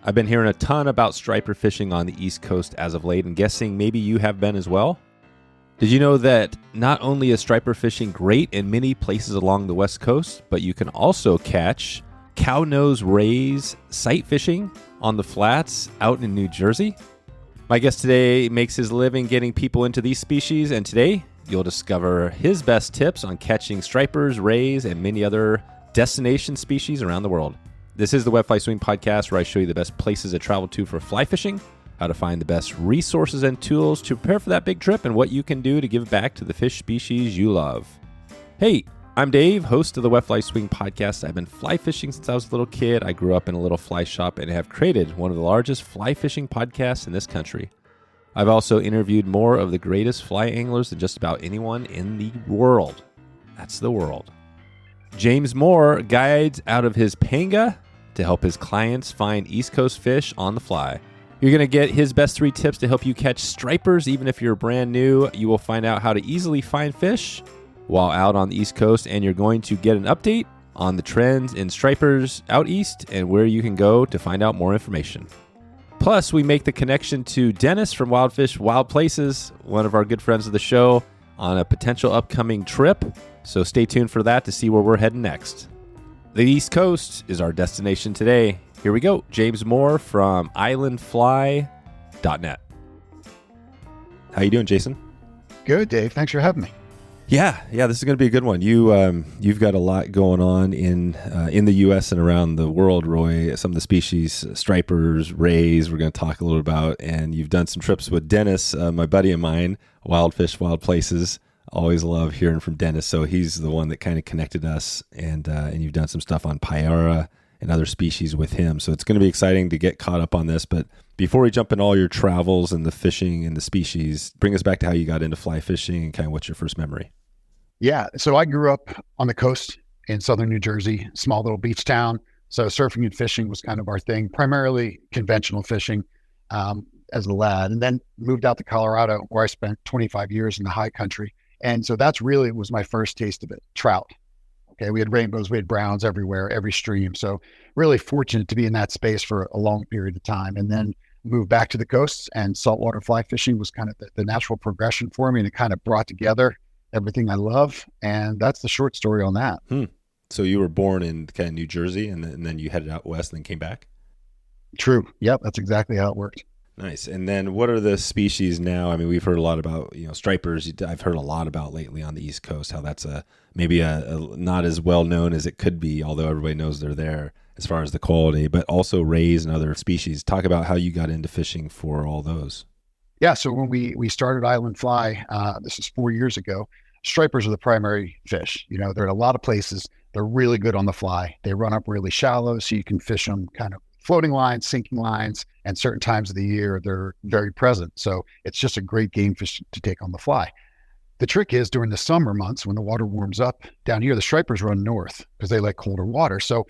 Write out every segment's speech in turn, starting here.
I've been hearing a ton about striper fishing on the East Coast as of late, and guessing maybe you have been as well. Did you know that not only is striper fishing great in many places along the West Coast, but you can also catch cow-nose rays sight fishing on the flats out in New Jersey? My guest today makes his living getting people into these species, and today you'll discover his best tips on catching stripers, rays, and many other destination species around the world. This is the Web Fly Swing Podcast, where I show you the best places to travel to for fly fishing, how to find the best resources and tools to prepare for that big trip, and what you can do to give back to the fish species you love. Hey, I'm Dave, host of the Web Fly Swing Podcast. I've been fly fishing since I was a little kid. I grew up in a little fly shop and have created one of the largest fly fishing podcasts in this country. I've also interviewed more of the greatest fly anglers than just about anyone in the world. That's the world. James Moore guides out of his panga to help his clients find East Coast fish on the fly. You're going to get his best 3 tips to help you catch stripers even if you're brand new. You will find out how to easily find fish while out on the East Coast, and you're going to get an update on the trends in stripers out east and where you can go to find out more information. Plus, we make the connection to Denis from Wild Fish, Wild Places, one of our good friends of the show, on a potential upcoming trip. So stay tuned for that to see where we're heading next. The East Coast is our destination today. Here we go. James Moore from islandfly.net. How you doing, Jason? Good, Dave. Thanks for having me. Yeah, this is going to be a good one. You've got a lot going on in the U.S. and around the world, Roy. Some of the species, stripers, rays, we're going to talk a little about. And you've done some trips with Denis, my buddy of mine, Wild Fish, Wild Places. Always love hearing from Denis. So he's the one that kind of connected us, and you've done some stuff on Payara and other species with him. So it's going to be exciting to get caught up on this. But before we jump in all your travels and the fishing and the species, bring us back to how you got into fly fishing and kind of what's your first memory. Yeah. So I grew up on the coast in southern New Jersey, small little beach town. So surfing and fishing was kind of our thing, primarily conventional fishing as a lad, and then moved out to Colorado, where I spent 25 years in the high country. And so that's really was my first taste of it, trout. Okay, we had rainbows, we had browns everywhere, every stream. So really fortunate to be in that space for a long period of time, and then moved back to the coast, and saltwater fly fishing was kind of the natural progression for me, and it kind of brought together everything I love. And that's the short story on that. So you were born in kind of New Jersey, and then you headed out west and then came back? True. Yep, that's exactly how it worked. Nice. And then what are the species now? I mean, we've heard a lot about, stripers. I've heard a lot about lately on the East Coast, how that's maybe a not as well known as it could be, although everybody knows they're there as far as the quality, but also rays and other species. Talk about how you got into fishing for all those. Yeah. So when we started Island Fly, this is 4 years ago, stripers are the primary fish. They're in a lot of places. They're really good on the fly. They run up really shallow, so you can fish them kind of floating lines, sinking lines, and certain times of the year, they're very present. So it's just a great game fish to take on the fly. The trick is during the summer months when the water warms up down here, the stripers run north because they like colder water. So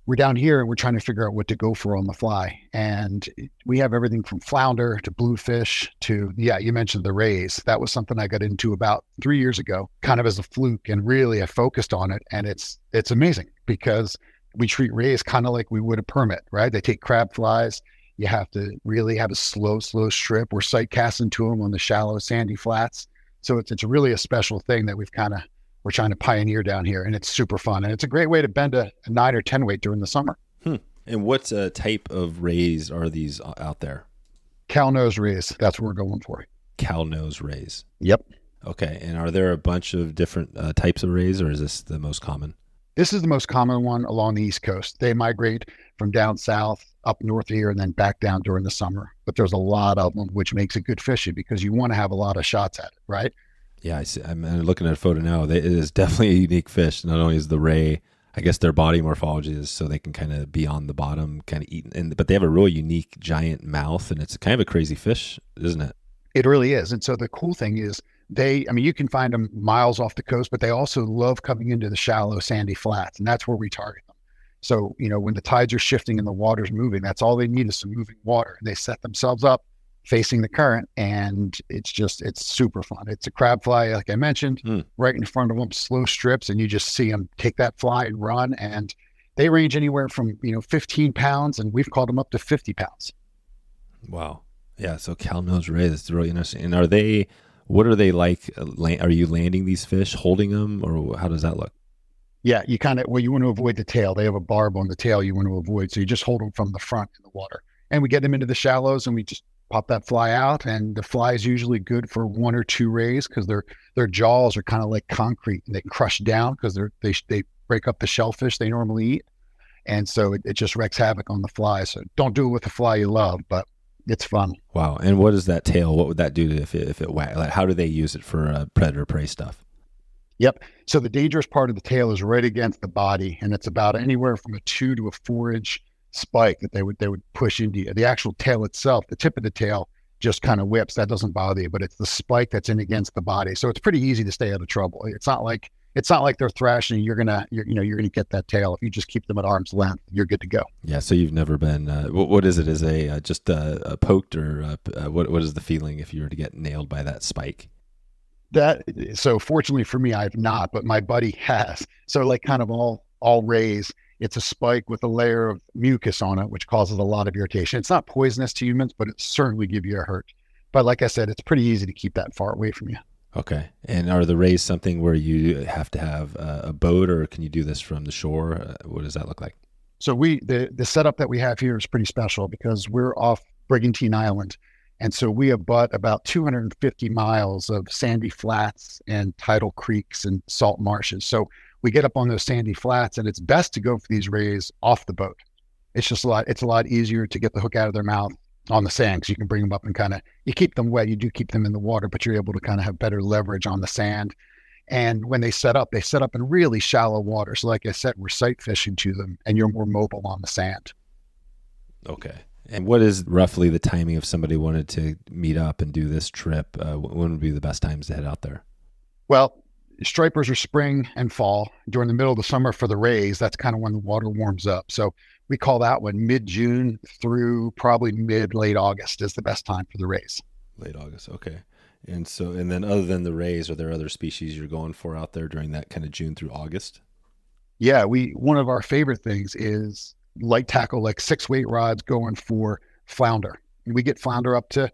we're down here and we're trying to figure out what to go for on the fly. And we have everything from flounder to bluefish to, you mentioned the rays. That was something I got into about 3 years ago, kind of as a fluke, and really I focused on it. And it's amazing because we treat rays kind of like we would a permit, right? They take crab flies. You have to really have a slow strip. We're sight casting to them on the shallow sandy flats. So it's really a special thing that we're trying to pioneer down here, and it's super fun. And it's a great way to bend a 9 or 10 weight during the summer. And what type of rays are these out there? Cow-nose rays. That's what we're going for. Cow-nose rays. Yep. Okay. And are there a bunch of different types of rays, or is this the most common? This is the most common one along the East Coast. They migrate from down south up north here and then back down during the summer. But there's a lot of them, which makes it good fishing because you want to have a lot of shots at it, right? Yeah, I see. I'm looking at a photo now. It is definitely a unique fish. Not only is the ray, I guess their body morphology is so they can kind of be on the bottom, kind of eat, but they have a really unique giant mouth, and it's kind of a crazy fish, isn't it? It really is. And so the cool thing is you can find them miles off the coast, but they also love coming into the shallow sandy flats, and that's where we target them. So, when the tides are shifting and the water's moving, that's all they need is some moving water. They set themselves up facing the current, and it's super fun. It's a crab fly, like I mentioned, right in front of them, slow strips, and you just see them take that fly and run, and They range anywhere from 15 pounds, and we've caught them up to 50 pounds. Wow. Yeah. So Cal-nosed rays, it's really interesting. And what are they like? Are you landing these fish, holding them, or how does that look? Yeah, you want to avoid the tail. They have a barb on the tail you want to avoid. So you just hold them from the front in the water. And we get them into the shallows and we just pop that fly out. And the fly is usually good for 1 or 2 rays because their jaws are kind of like concrete and they crush down because they break up the shellfish they normally eat. And so it just wreaks havoc on the fly. So don't do it with the fly you love, but it's fun. Wow. And what is that tail? What would that do if it like, how do they use it for predator prey stuff? Yep. So the dangerous part of the tail is right against the body, and it's about anywhere from a 2 to a 4-inch spike that they would push into you. The actual tail itself, the tip of the tail just kind of whips. That doesn't bother you, but it's the spike that's in against the body. So it's pretty easy to stay out of trouble. It's not like they're thrashing. You're gonna get that tail. If you just keep them at arm's length, you're good to go. Yeah. So you've never been. What is it? Is just poked or what is the feeling if you were to get nailed by that spike? So fortunately for me, I've not, but my buddy has. So like kind of all rays, it's a spike with a layer of mucus on it, which causes a lot of irritation. It's not poisonous to humans, but it certainly give you a hurt. But like I said, it's pretty easy to keep that far away from you. Okay. And are the rays something where you have to have a boat, or can you do this from the shore? What does that look like? So the setup that we have here is pretty special because we're off Brigantine Island. And so we abut about 250 miles of sandy flats and tidal creeks and salt marshes. So we get up on those sandy flats, and it's best to go for these rays off the boat. It's a lot easier to get the hook out of their mouth on the sand because you can bring them up and you keep them wet. You do keep them in the water, but you're able to kind of have better leverage on the sand. And when they set up in really shallow water. So like I said, we're sight fishing to them, and you're more mobile on the sand. Okay. And what is roughly the timing if somebody wanted to meet up and do this trip? When would be the best times to head out there? Well, stripers are spring and fall. During the middle of the summer for the rays, that's kind of when the water warms up. So we call that one mid-June through probably late August is the best time for the rays. Late August, okay. And then other than the rays, are there other species you're going for out there during that kind of June through August? Yeah, one of our favorite things is light tackle, like 6-weight rods going for flounder. We get flounder up to,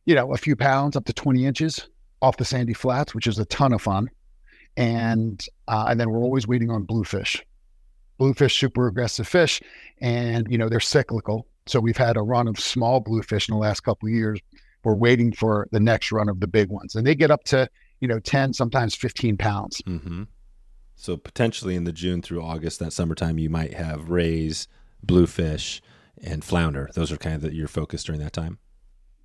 a few pounds, up to 20 inches off the sandy flats, which is a ton of fun. And then we're always waiting on bluefish. Bluefish, super aggressive fish, and they're cyclical. So we've had a run of small bluefish in the last couple of years. We're waiting for the next run of the big ones, and they get up to 10, sometimes 15 pounds. Mm-hmm. So potentially in the June through August, that summertime, you might have rays, bluefish, and flounder. Those are kind of your focus during that time.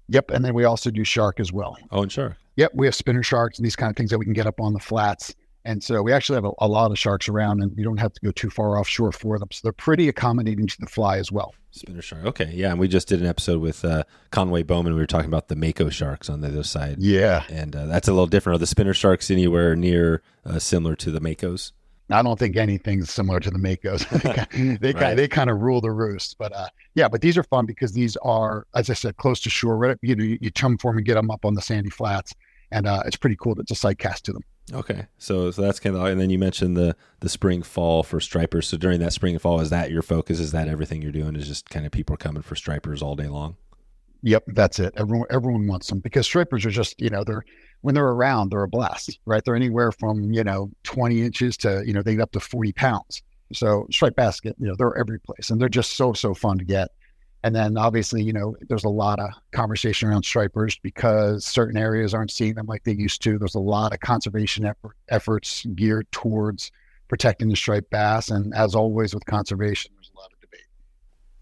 Yep, and then we also do shark as well. Oh, and shark. Yep, we have spinner sharks and these kind of things that we can get up on the flats. And so we actually have a lot of sharks around, and you don't have to go too far offshore for them. So they're pretty accommodating to the fly as well. Spinner shark. Okay. Yeah. And we just did an episode with Conway Bowman. We were talking about the mako sharks on the other side. Yeah. And that's a little different. Are the spinner sharks anywhere near similar to the makos? I don't think anything's similar to the makos. They kind of rule the roost. But but these are fun because these are, as I said, close to shore. Right? You chum for them and get them up on the sandy flats. And it's pretty cool to just sight cast to them. Okay. So that's kind of, and then you mentioned the spring, fall for stripers. So during that spring and fall, is that your focus? Is that everything you're doing is just kind of people are coming for stripers all day long? Yep. That's it. Everyone wants them because stripers are just, when they're around, they're a blast, right? They're anywhere from, 20 inches to, they get up to 40 pounds. So striped bass, they're every place and they're just so fun to get. And then obviously, there's a lot of conversation around stripers because certain areas aren't seeing them like they used to. There's a lot of conservation efforts geared towards protecting the striped bass. And as always with conservation, there's a lot of debate.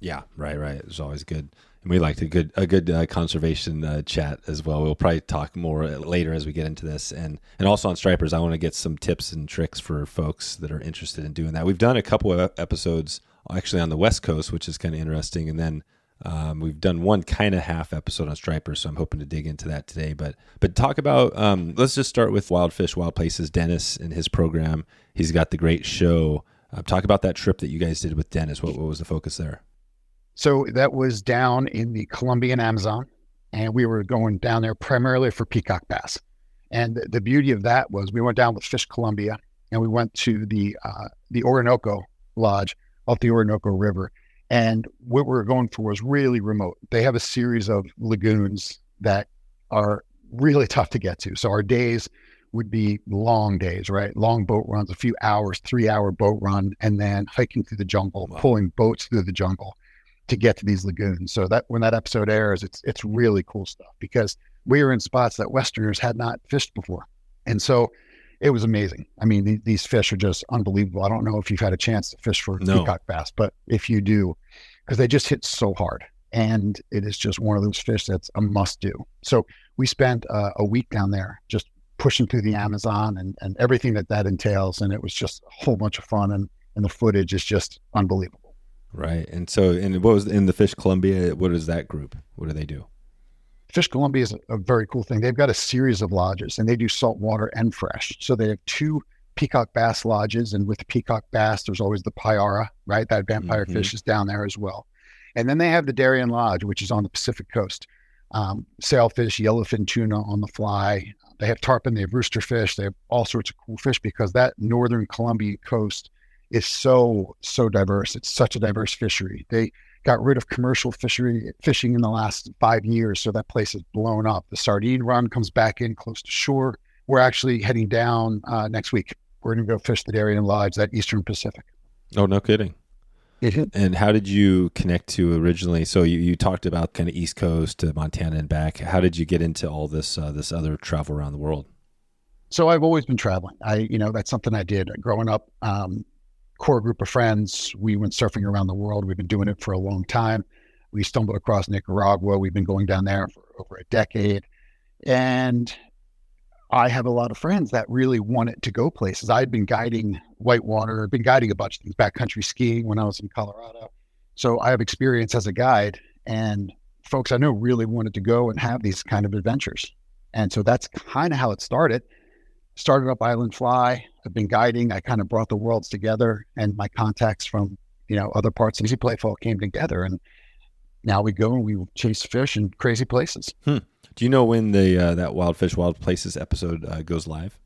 Yeah, right. It's always good. And we liked a good conservation chat as well. We'll probably talk more later as we get into this. And also on stripers, I want to get some tips and tricks for folks that are interested in doing that. We've done a couple of episodes actually on the West Coast, which is kind of interesting. And then we've done one kind of half episode on stripers, so I'm hoping to dig into that today. But talk about, let's just start with Wild Fish, Wild Places. Denis and his program, he's got the great show. Talk about that trip that you guys did with Denis. What was the focus there? So that was down in the Columbian Amazon, and we were going down there primarily for peacock bass. And the beauty of that was we went down with Fish Columbia, and we went to the Orinoco Lodge, off the Orinoco River. And what we were going for was really remote. They have a series of lagoons that are really tough to get to. So our days would be long days, right? Long boat runs, a few hours, 3-hour boat run, and then hiking through the jungle, pulling boats through the jungle to get to these lagoons. So that when that episode airs, it's really cool stuff because we were in spots that Westerners had not fished before. And so it was amazing. I mean, these fish are just unbelievable. I don't know if you've had a chance to fish for peacock bass, but if you do, because they just hit so hard. And it is just one of those fish that's a must do. So we spent a week down there just pushing through the Amazon and everything that entails. And it was just a whole bunch of fun. And the footage is just unbelievable. Right. And so, and what was in the Fish Columbia? What is that group? What do they do? Fish Columbia is a very cool thing. They've got a series of lodges and they do saltwater and fresh. So they have 2 peacock bass lodges. And with the peacock bass, there's always the payara, right? That vampire fish is down there as well. And then they have the Darien Lodge, which is on the Pacific coast. Sailfish, yellowfin tuna on the fly. They have tarpon, they have roosterfish, they have all sorts of cool fish because that northern Columbian coast is so diverse. It's such a diverse fishery. They got rid of commercial fishing in the last 5 years, so that place is blown up. The sardine run comes back in close to shore. We're actually heading down next week. We're going to go fish the Darien Lodge, that Eastern Pacific. Oh, no kidding. And how did you connect to originally? So you talked about kind of East Coast to Montana and back. How did you get into all this other travel around the world? So I've always been traveling. That's something I did growing up. Core group of friends, we went surfing around the world. We've been doing it for a long time. We stumbled across Nicaragua. We've been going down there for over a decade. And I have a lot of friends that really wanted to go places. I'd been guiding whitewater, I've been guiding a bunch of things, backcountry skiing when I was in Colorado. So I have experience as a guide, and folks I know really wanted to go and have these kind of adventures. And so that's kind of how it started. Started up Island Fly. I've been guiding. I kind of brought the worlds together, and my contacts from, other parts of Easy Playful came together. And now we go and we chase fish in crazy places. Do you know when that Wild Fish, Wild Places episode goes live?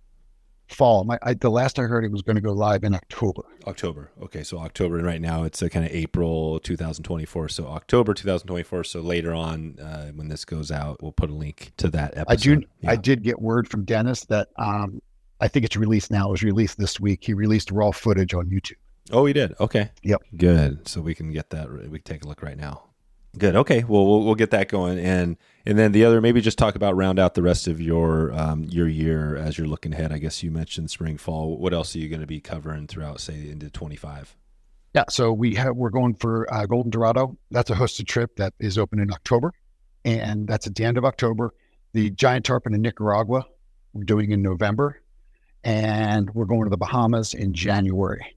Fall. The last I heard, it was going to go live in October. October. Okay, so October, and right now it's kind of April 2024. So October 2024. So later on, when this goes out, we'll put a link to that episode. I did get word from Denis that I think it's released now. It was released this week. He released raw footage on YouTube. Oh, he did. Okay. Yep. Good. So we can get that. We can take a look right now. Good. Okay. Well, we'll get that going, and then the other, maybe just talk about round out the rest of your year as you're looking ahead. I guess you mentioned spring, fall. What else are you going to be covering throughout, say, into 25? Yeah. So we're going for Golden Dorado. That's a hosted trip that is open in October, and that's at the end of October. The giant tarpon in Nicaragua we're doing in November, and we're going to the Bahamas in January.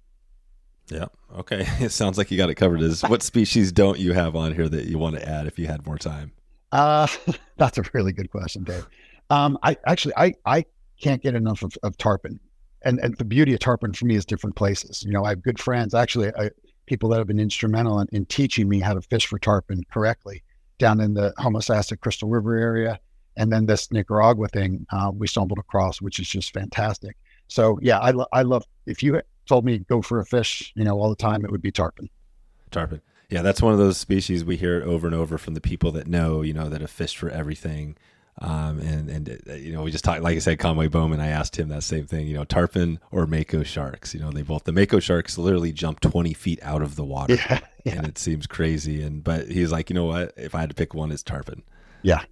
Yeah. Okay. It sounds like you got it covered. What species don't you have on here that you want to add if you had more time? That's a really good question, Dave. I can't get enough of tarpon, and the beauty of tarpon for me is different places. I have good friends, people that have been instrumental in teaching me how to fish for tarpon correctly down in the Homosassa Crystal River area. And then this Nicaragua thing we stumbled across, which is just fantastic. So yeah, I love, if you told me go for a fish, all the time, it would be tarpon. Tarpon. Yeah, that's one of those species we hear over and over from the people that know, that have fished for everything. We just talked, like I said, Conway Bowman, I asked him that same thing, tarpon or mako sharks. The mako sharks literally jump 20 feet out of the water. Yeah. And it seems crazy. But he's like, you know what? If I had to pick one, it's tarpon. Yeah.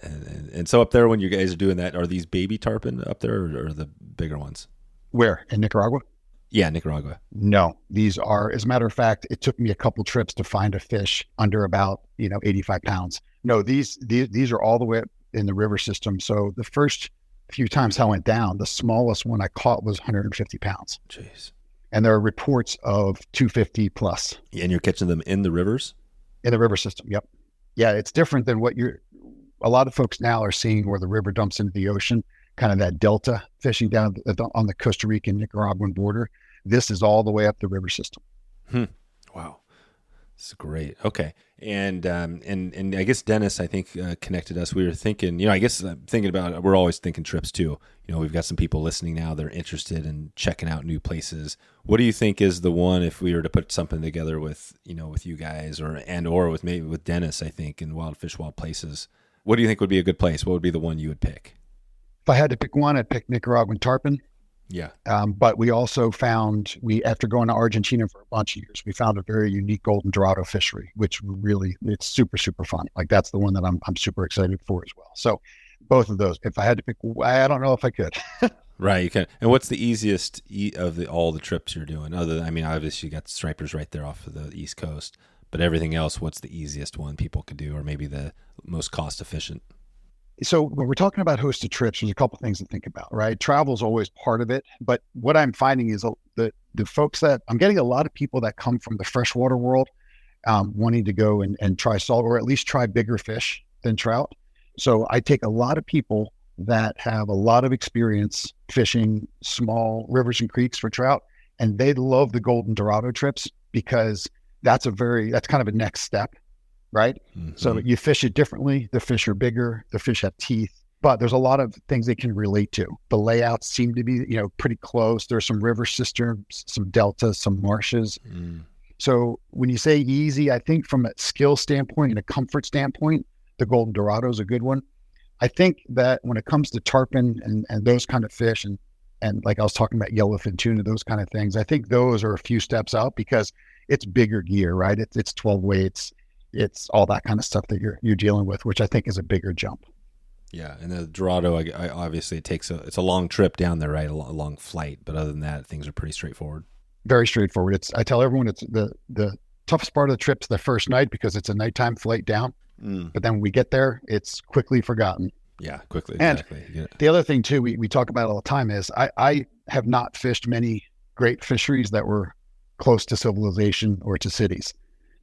And so up there, when you guys are doing that, are these baby tarpon up there or the bigger ones? Where? In Nicaragua? Yeah, Nicaragua. No, these are, as a matter of fact, it took me a couple trips to find a fish under about, 85 pounds. No, these are all the way up in the river system. So the first few times I went down, the smallest one I caught was 150 pounds. Jeez. And there are reports of 250 plus. And you're catching them in the rivers? In the river system, yep. Yeah, it's different than what a lot of folks now are seeing where the river dumps into the ocean, kind of that delta fishing down on the Costa Rican Nicaraguan border. This is all the way up the river system. Wow. It's great. Okay. And I guess Dennis, I think, connected us. We were thinking, I guess thinking about, we're always thinking trips too. We've got some people listening now. They're interested in checking out new places. What do you think is the one, if we were to put something together with, with you guys or with maybe with Dennis, I think, in Wild Fish, Wild Places, what do you think would be a good place? What would be the one you would pick? If I had to pick one, I'd pick Nicaraguan tarpon. Yeah. But we also found, after going to Argentina for a bunch of years, we found a very unique golden dorado fishery, which really, it's super, super fun. Like that's the one that I'm super excited for as well. So both of those, if I had to pick, I don't know if I could. Right. You can. And what's the easiest of all the trips you're doing? Obviously you got the stripers right there off of the East Coast, but everything else, what's the easiest one people could do, or maybe the most cost efficient? So when we're talking about hosted trips, there's a couple things to think about, right? Travel is always part of it. But what I'm finding is the folks that I'm getting a lot of people that come from the freshwater world, wanting to go and try salt, or at least try bigger fish than trout. So I take a lot of people that have a lot of experience fishing small rivers and creeks for trout, and they love the golden dorado trips because that's kind of a next step. Right. Mm-hmm. So you fish it differently. The fish are bigger. The fish have teeth, but there's a lot of things they can relate to. The layouts seem to be, pretty close. There's some river systems, some deltas, some marshes. Mm. So when you say easy, I think from a skill standpoint and a comfort standpoint, the golden dorado is a good one. I think that when it comes to tarpon and those kind of fish and like I was talking about yellowfin tuna, those kind of things, I think those are a few steps out because it's bigger gear, right? It's 12 weights. It's all that kind of stuff that you're dealing with, which I think is a bigger jump. Yeah, and the Dorado, I obviously it's a long trip down there, right? A long flight, but other than that, things are pretty straightforward. Very straightforward. I tell everyone it's the toughest part of the trip's the first night because it's a nighttime flight down. Mm. But then when we get there, it's quickly forgotten. Yeah, quickly. And exactly. The other thing too, we talk about all the time is I have not fished many great fisheries that were close to civilization or to cities.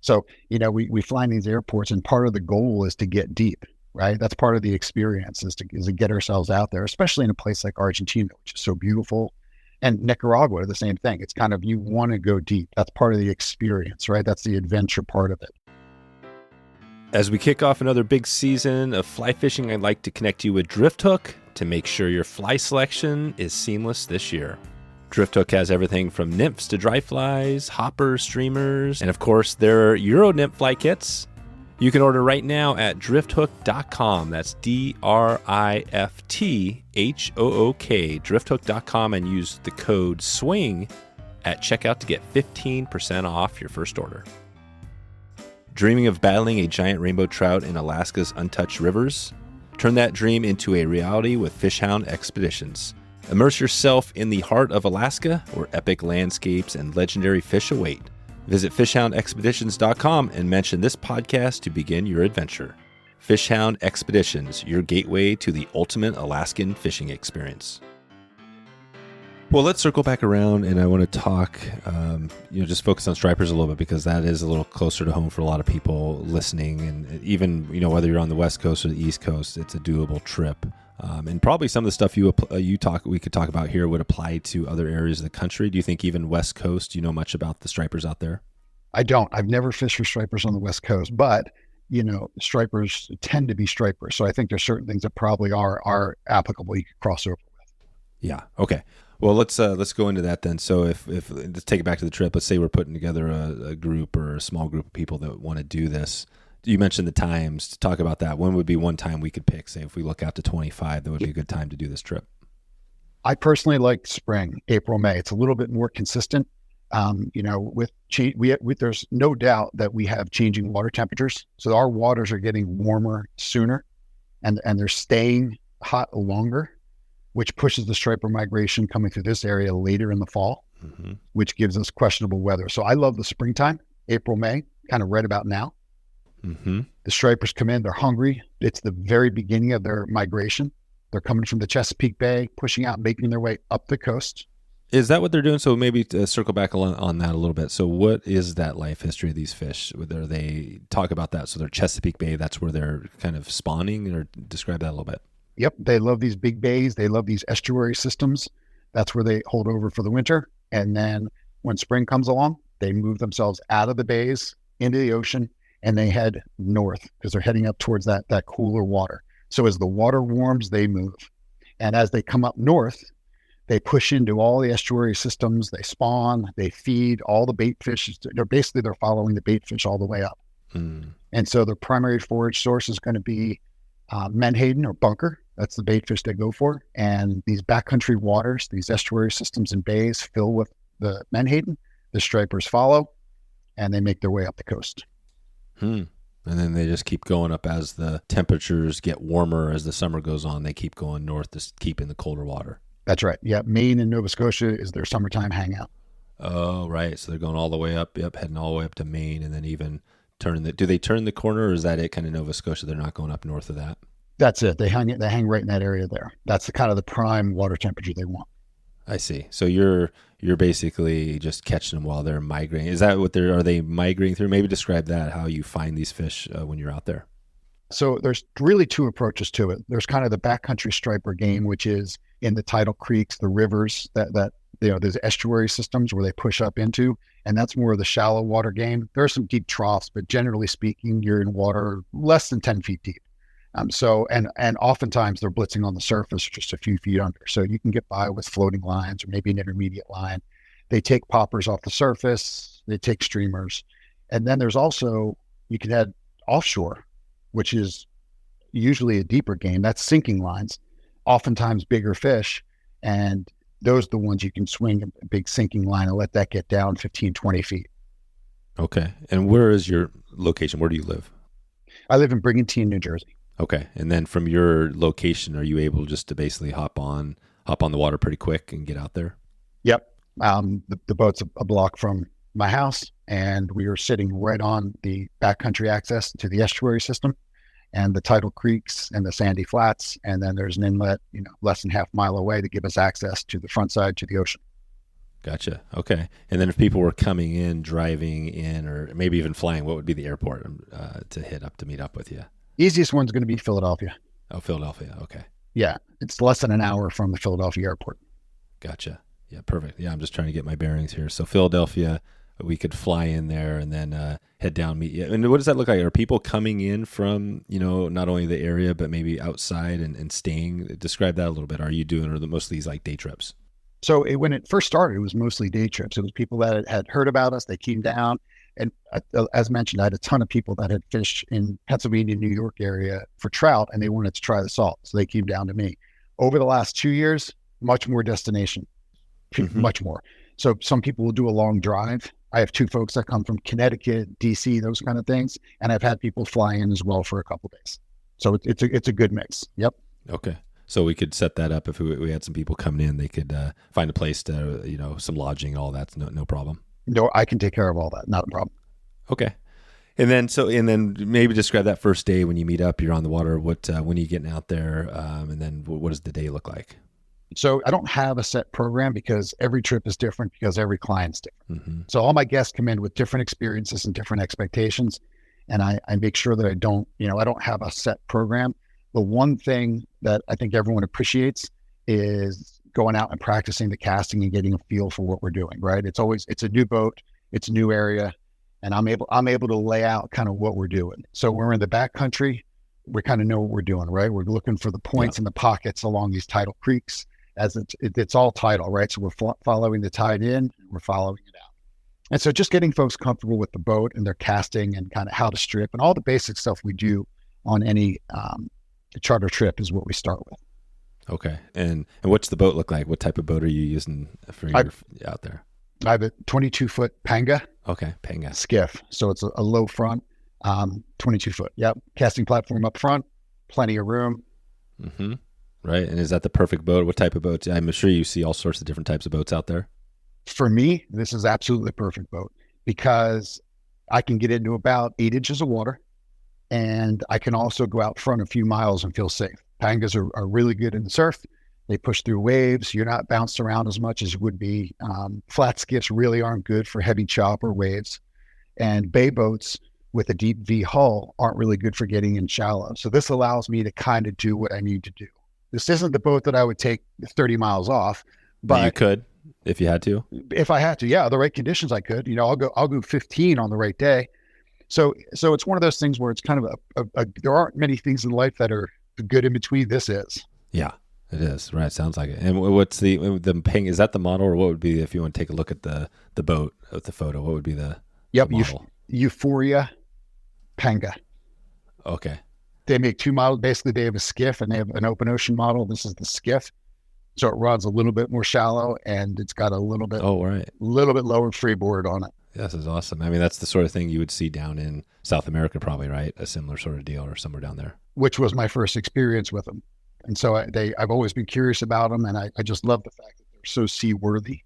So, we fly in these airports and part of the goal is to get deep, right? That's part of the experience is to get ourselves out there, especially in a place like Argentina, which is so beautiful. And Nicaragua, the same thing. It's kind of, you want to go deep. That's part of the experience, right? That's the adventure part of it. As we kick off another big season of fly fishing, I'd like to connect you with Drifthook to make sure your fly selection is seamless this year. Drifthook has everything from nymphs to dry flies, hoppers, streamers, and of course, there are Euro nymph fly kits. You can order right now at drifthook.com. That's DRIFTHOOK, drifthook.com, and use the code SWING at checkout to get 15% off your first order. Dreaming of battling a giant rainbow trout in Alaska's untouched rivers? Turn that dream into a reality with FishHound Expeditions. Immerse yourself in the heart of Alaska, where epic landscapes and legendary fish await. Visit fishhoundexpeditions.com and mention this podcast to begin your adventure. FishHound Expeditions, your gateway to the ultimate Alaskan fishing experience. Well, let's circle back around, and I want to talk, just focus on stripers a little bit because that is a little closer to home for a lot of people listening. And even, whether you're on the West Coast or the East Coast, it's a doable trip. And probably some of the stuff we could talk about here would apply to other areas of the country. Do you think even West Coast, do you know much about the stripers out there? I don't. I've never fished for stripers on the West Coast, but stripers tend to be stripers. So I think there's certain things that probably are applicable you could cross over with. Yeah. Okay. Well, let's go into that then. So if let's take it back to the trip. Let's say we're putting together a group or a small group of people that want to do this. You mentioned the times. To talk about that, when would be one time we could pick? Say if we look out to 25, that would be a good time to do this trip. I personally like spring, April, May. It's a little bit more consistent. There's no doubt that we have changing water temperatures. So our waters are getting warmer sooner, and they're staying hot longer, which pushes the striper migration coming through this area later in the fall, mm-hmm. which gives us questionable weather. So I love the springtime, April, May, kind of right about now. Mm-hmm. The stripers come in, they're hungry. It's the very beginning of their migration. They're coming from the Chesapeake Bay, pushing out, making their way up the coast. Is that what they're doing? So maybe to circle back on that a little bit. So what is that life history of these fish? Whether they talk about that, so they're Chesapeake Bay, that's where they're kind of spawning, or describe that a little bit. Yep. They love these big bays. They love these estuary systems. That's where they hold over for the winter. And then when spring comes along, they move themselves out of the bays into the ocean, and they head north because they're heading up towards that cooler water. So as the water warms, they move. And as they come up north, they push into all the estuary systems. They spawn, they feed all the bait fish. They're following the bait fish all the way up. And so their primary forage source is going to be menhaden or bunker. That's the bait fish they go for. And these backcountry waters, these estuary systems and bays fill with the menhaden. The stripers follow, and they make their way up the coast. And then they just keep going up as the temperatures get warmer. As the summer goes on, they keep going north to keep in the colder water. That's right. Yeah, Maine and Nova Scotia is their summertime hangout. Oh, right. So they're going all the way up, heading all the way up to Maine, and then even do they turn the corner, or is that it kind of Nova Scotia? They're not going up north of that? That's it. They hang right in that area there. That's the kind of the prime water temperature they want. I see. So you're basically just catching them while they're migrating. Is that what are they migrating through? Maybe describe that, how you find these fish when you're out there. So there's really two approaches to it. There's kind of the backcountry striper game, which is in the tidal creeks, the rivers that there's estuary systems where they push up into, and that's more of the shallow water game. There are some deep troughs, but generally speaking, you're in water less than 10 feet deep. And oftentimes they're blitzing on the surface just a few feet under. So you can get by with floating lines or maybe an intermediate line. They take poppers off the surface, they take streamers. And then there's also, you can head offshore, which is usually a deeper game. That's sinking lines, oftentimes bigger fish. And those are the ones you can swing a big sinking line and let that get down 15, 20 feet. Okay. And where is your location? Where do you live? I live in Brigantine, New Jersey. Okay. And then from your location, are you able just to basically hop on the water pretty quick and get out there? Yep. The boat's a block from my house, and we are sitting right on the backcountry access to the estuary system and the tidal creeks and the sandy flats. And then there's an inlet, less than half mile away to give us access to the front side to the ocean. Gotcha. Okay. And then if people were coming in, driving in, or maybe even flying, what would be the airport to hit up to meet up with you? Easiest one's going to be Philadelphia. Oh, Philadelphia. Okay. Yeah. It's less than an hour from the Philadelphia airport. Gotcha. Yeah, perfect. Yeah, I'm just trying to get my bearings here. So Philadelphia, we could fly in there and then head down, meet you. And what does that look like? Are people coming in from, not only the area, but maybe outside and staying? Describe that a little bit. Are you doing, or most of these like day trips? So when it first started, it was mostly day trips. It was people that had heard about us. They came down. And as mentioned, I had a ton of people that had fished in Pennsylvania, New York area for trout, and they wanted to try the salt. So they came down to me. Over the last 2 years, much more destination, much more. So some people will do a long drive. I have two folks that come from Connecticut, DC, those kind of things. And I've had people fly in as well for a couple of days. So it's a good mix. Yep. Okay. So we could set that up if we had some people coming in. They could find a place to, some lodging, all that. No problem. No, I can take care of all that. Not a problem. Okay. And then maybe describe that first day when you meet up, you're on the water. When are you getting out there? And then what does the day look like? So I don't have a set program because every trip is different because every client's different. So all my guests come in with different experiences and different expectations. And I make sure that I don't have a set program. The one thing that I think everyone appreciates is going out and practicing the casting and getting a feel for what we're doing, right? It's a new boat, it's a new area, and I'm able to lay out kind of what we're doing. So we're in the backcountry, we kind of know what we're doing, right? We're looking for the points and the pockets along these tidal creeks, as it's all tidal, right? So we're following the tide in, we're following it out. And so just getting folks comfortable with the boat and their casting and kind of how to strip and all the basic stuff we do on any charter trip is what we start with. Okay. And what's the boat look like? What type of boat are you using for your out there? I have a 22-foot panga. Okay. Panga. Skiff. So it's a low front, 22-foot. Yep. Casting platform up front, plenty of room. Mm-hmm. Right. And is that the perfect boat? What type of boat? I'm sure you see all sorts of different types of boats out there. For me, this is absolutely the perfect boat because I can get into about 8 inches of water and I can also go out front a few miles and feel safe. Pangas are really good in the surf. They push through waves. You're not bounced around as much as you would be. Flat skiffs really aren't good for heavy chop or waves. And bay boats with a deep V hull aren't really good for getting in shallow. So this allows me to kind of do what I need to do. This isn't the boat that I would take 30 miles off. But you could, if you had to. If I had to, yeah, the right conditions I could. I'll go 15 on the right day. So it's one of those things where it's kind of there aren't many things in life that are good in between. This is. Yeah, it is. Right. Sounds like it. And what's the panga? Is that the model, or what would be, if you want to take a look at the boat with the photo, what would be the model? Euphoria Panga. Okay. They make two models. Basically, they have a skiff and they have an open ocean model. This is the skiff. So it runs a little bit more shallow and it's got a little bit lower freeboard on it. This is awesome. I mean, that's the sort of thing you would see down in South America probably, right? A similar sort of deal, or somewhere down there. Which was my first experience with them. And so I've always been curious about them, and I just love the fact that they're so seaworthy,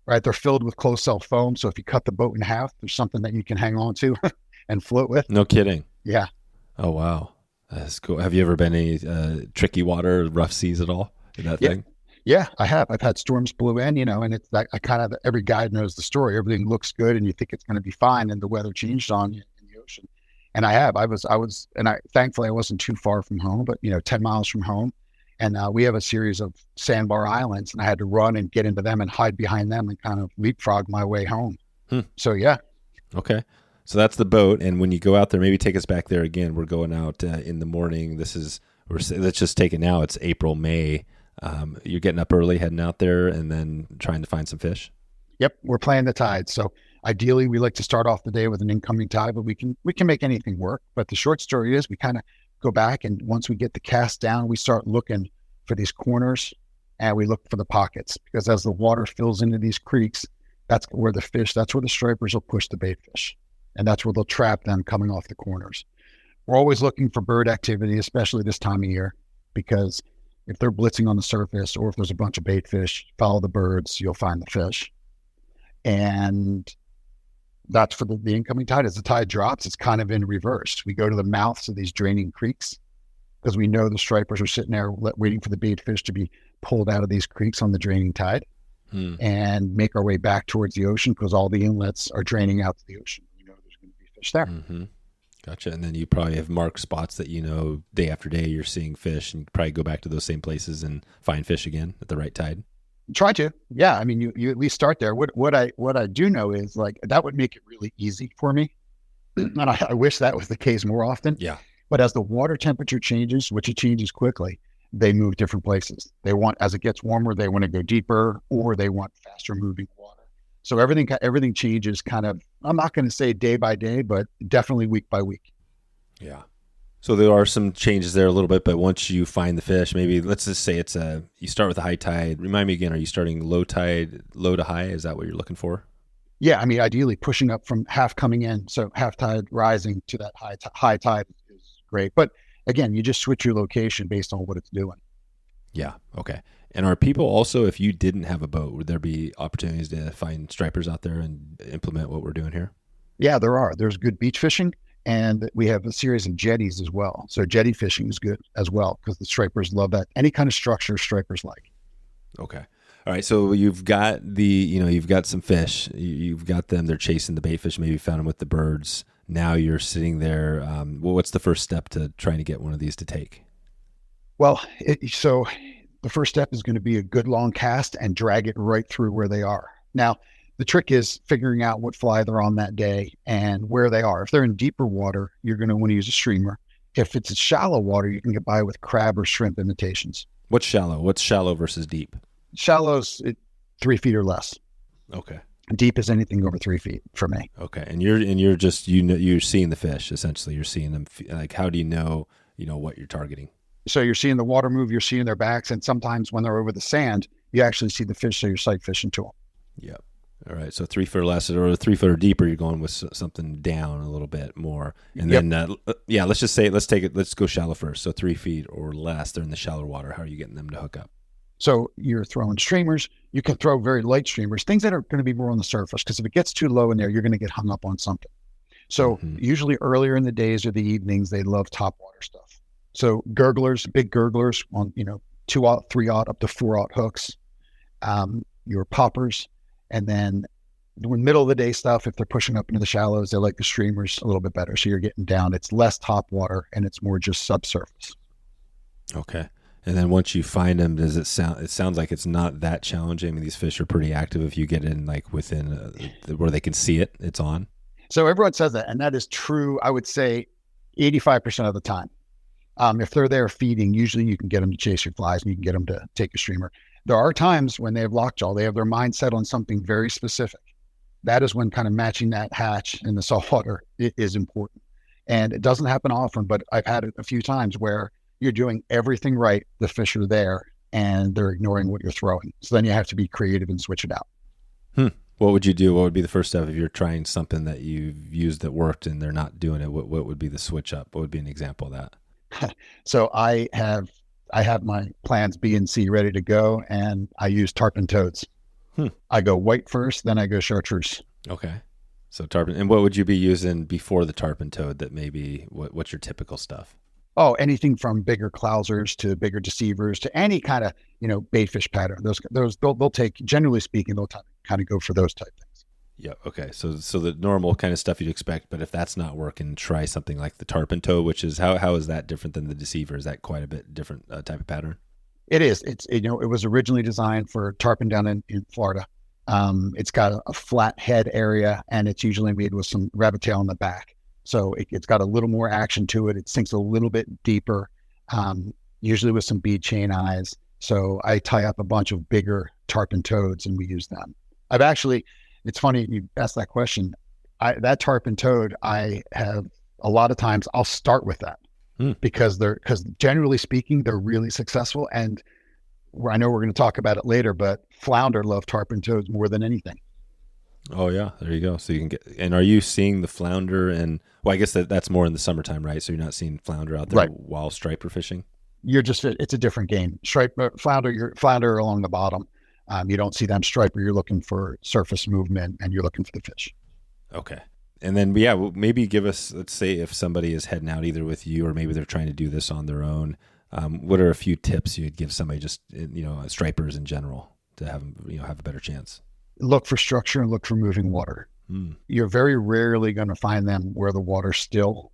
right? They're filled with closed cell foam. So if you cut the boat in half, there's something that you can hang on to and float with. No kidding. Yeah. Oh, wow. That's cool. Have you ever been any tricky water, rough seas at all in that thing? Yeah, I have. I've had storms blow in, and it's like every guide knows the story. Everything looks good and you think it's going to be fine, and the weather changed on you in the ocean. And I have. Thankfully I wasn't too far from home, but 10 miles from home. And we have a series of sandbar islands, and I had to run and get into them and hide behind them and kind of leapfrog my way home. So yeah. Okay. So that's the boat. And when you go out there, maybe take us back there again. We're going out in the morning. Let's just take it now. It's April, May. You're getting up early, heading out there, and then trying to find some fish. Yep, we're playing the tide. So ideally, we like to start off the day with an incoming tide, but we can make anything work. But the short story is, we kind of go back, and once we get the cast down, we start looking for these corners, and we look for the pockets, because as the water fills into these creeks, that's where the stripers will push the bait fish, and that's where they'll trap them coming off the corners. We're always looking for bird activity, especially this time of year, because if they're blitzing on the surface, or if there's a bunch of bait fish, follow the birds, you'll find the fish. And that's for the incoming tide. As the tide drops, it's kind of in reverse. We go to the mouths of these draining creeks, because we know the stripers are sitting there waiting for the bait fish to be pulled out of these creeks on the draining tide, and make our way back towards the ocean, because all the inlets are draining out to the ocean. We know there's going to be fish there. Mm-hmm. Gotcha. And then you probably have marked spots that day after day you're seeing fish, and you probably go back to those same places and find fish again at the right tide. Try to. Yeah. I mean, you at least start there. What I do know is, like, that would make it really easy for me. And I wish that was the case more often. Yeah. But as the water temperature changes, which it changes quickly, they move different places. As it gets warmer, they want to go deeper, or they want faster moving water. So everything changes kind of, I'm not going to say day by day, but definitely week by week. Yeah. So there are some changes there a little bit, but once you find the fish, maybe let's just say you start with a high tide. Remind me again, are you starting low tide, low to high? Is that what you're looking for? Yeah. I mean, ideally pushing up from half coming in. So half tide rising to that high tide is great. But again, you just switch your location based on what it's doing. Yeah. Okay. And are people also, if you didn't have a boat, would there be opportunities to find stripers out there and implement what we're doing here? Yeah, there are. There's good beach fishing, and we have a series of jetties as well. So jetty fishing is good as well, because the stripers love that. Any kind of structure stripers like. Okay. All right. So you've got you've got some fish. You've got them. They're chasing the bait fish. Maybe you found them with the birds. Now you're sitting there. What's the first step to trying to get one of these to take? Well, so the first step is going to be a good long cast and drag it right through where they are. Now, the trick is figuring out what fly they're on that day and where they are. If they're in deeper water, you're going to want to use a streamer. If it's shallow water, you can get by with crab or shrimp imitations. What's shallow? What's shallow versus deep? Shallow's 3 feet or less. Okay. Deep is anything over 3 feet for me. Okay. And you're just, you're seeing the fish, essentially. You're seeing them. Like, how do you know what you're targeting? So you're seeing the water move, you're seeing their backs, and sometimes when they're over the sand, you actually see the fish, so you're sight fishing to them. Yep. All right. So 3 foot or less, or 3 foot or deeper, you're going with something down a little bit more. And then, let's go shallow first. So 3 feet or less, they're in the shallow water. How are you getting them to hook up? So you're throwing streamers. You can throw very light streamers, things that are going to be more on the surface, because if it gets too low in there, you're going to get hung up on something. So usually earlier in the days or the evenings, they love top water stuff. So gurglers, big gurglers on, 2-aught, 3-aught, up to 4-aught hooks, your poppers. And then the middle of the day stuff, if they're pushing up into the shallows, they like the streamers a little bit better. So you're getting down. It's less top water and it's more just subsurface. Okay. And then once you find them, it sounds like it's not that challenging. I mean, these fish are pretty active if you get in like within where they can see it, it's on. So everyone says that, and that is true. I would say 85% of the time. If they're there feeding, usually you can get them to chase your flies and you can get them to take a streamer. There are times when they have lockjaw, they have their mind set on something very specific. That is when kind of matching that hatch in the saltwater is important. And it doesn't happen often, but I've had it a few times where you're doing everything right. The fish are there and they're ignoring what you're throwing. So then you have to be creative and switch it out. What would you do? What would be the first step if you're trying something that you've used that worked and they're not doing it? What would be the switch up? What would be an example of that? So I have my plans B and C ready to go, and I use tarpon toads. I go white first, then I go chartreuse. Okay. So tarpon, and what would you be using before the tarpon toad? That maybe what's your typical stuff? Oh, anything from bigger clousers to bigger deceivers to any kind of, bait fish pattern. Those they'll take, generally speaking, they'll kind of go for those type things. Yeah. Okay. So the normal kind of stuff you'd expect, but if that's not working, try something like the tarpon toad, which is how is that different than the deceiver? Is that quite a bit different type of pattern? It is. It was originally designed for tarpon down in Florida. It's got a flat head area, and it's usually made with some rabbit tail on the back. So it's got a little more action to it. It sinks a little bit deeper, usually with some bead chain eyes. So I tie up a bunch of bigger tarpon toads and we use them. It's funny you asked that question. That tarpon toad, I have a lot of times I'll start with that because generally speaking, they're really successful. And I know we're going to talk about it later, but flounder love tarpon toads more than anything. Oh yeah, there you go. So you can get. And are you seeing the flounder? And I guess that's more in the summertime, right? So you're not seeing flounder out there while striper fishing. It's a different game. Flounder along the bottom. You don't see them. Striper, you're looking for surface movement and you're looking for the fish. Okay. And then maybe give us. Let's say if somebody is heading out either with you or maybe they're trying to do this on their own. What are a few tips you'd give somebody just stripers in general to have them have a better chance? Look for structure and look for moving water. You're very rarely going to find them where the water's still.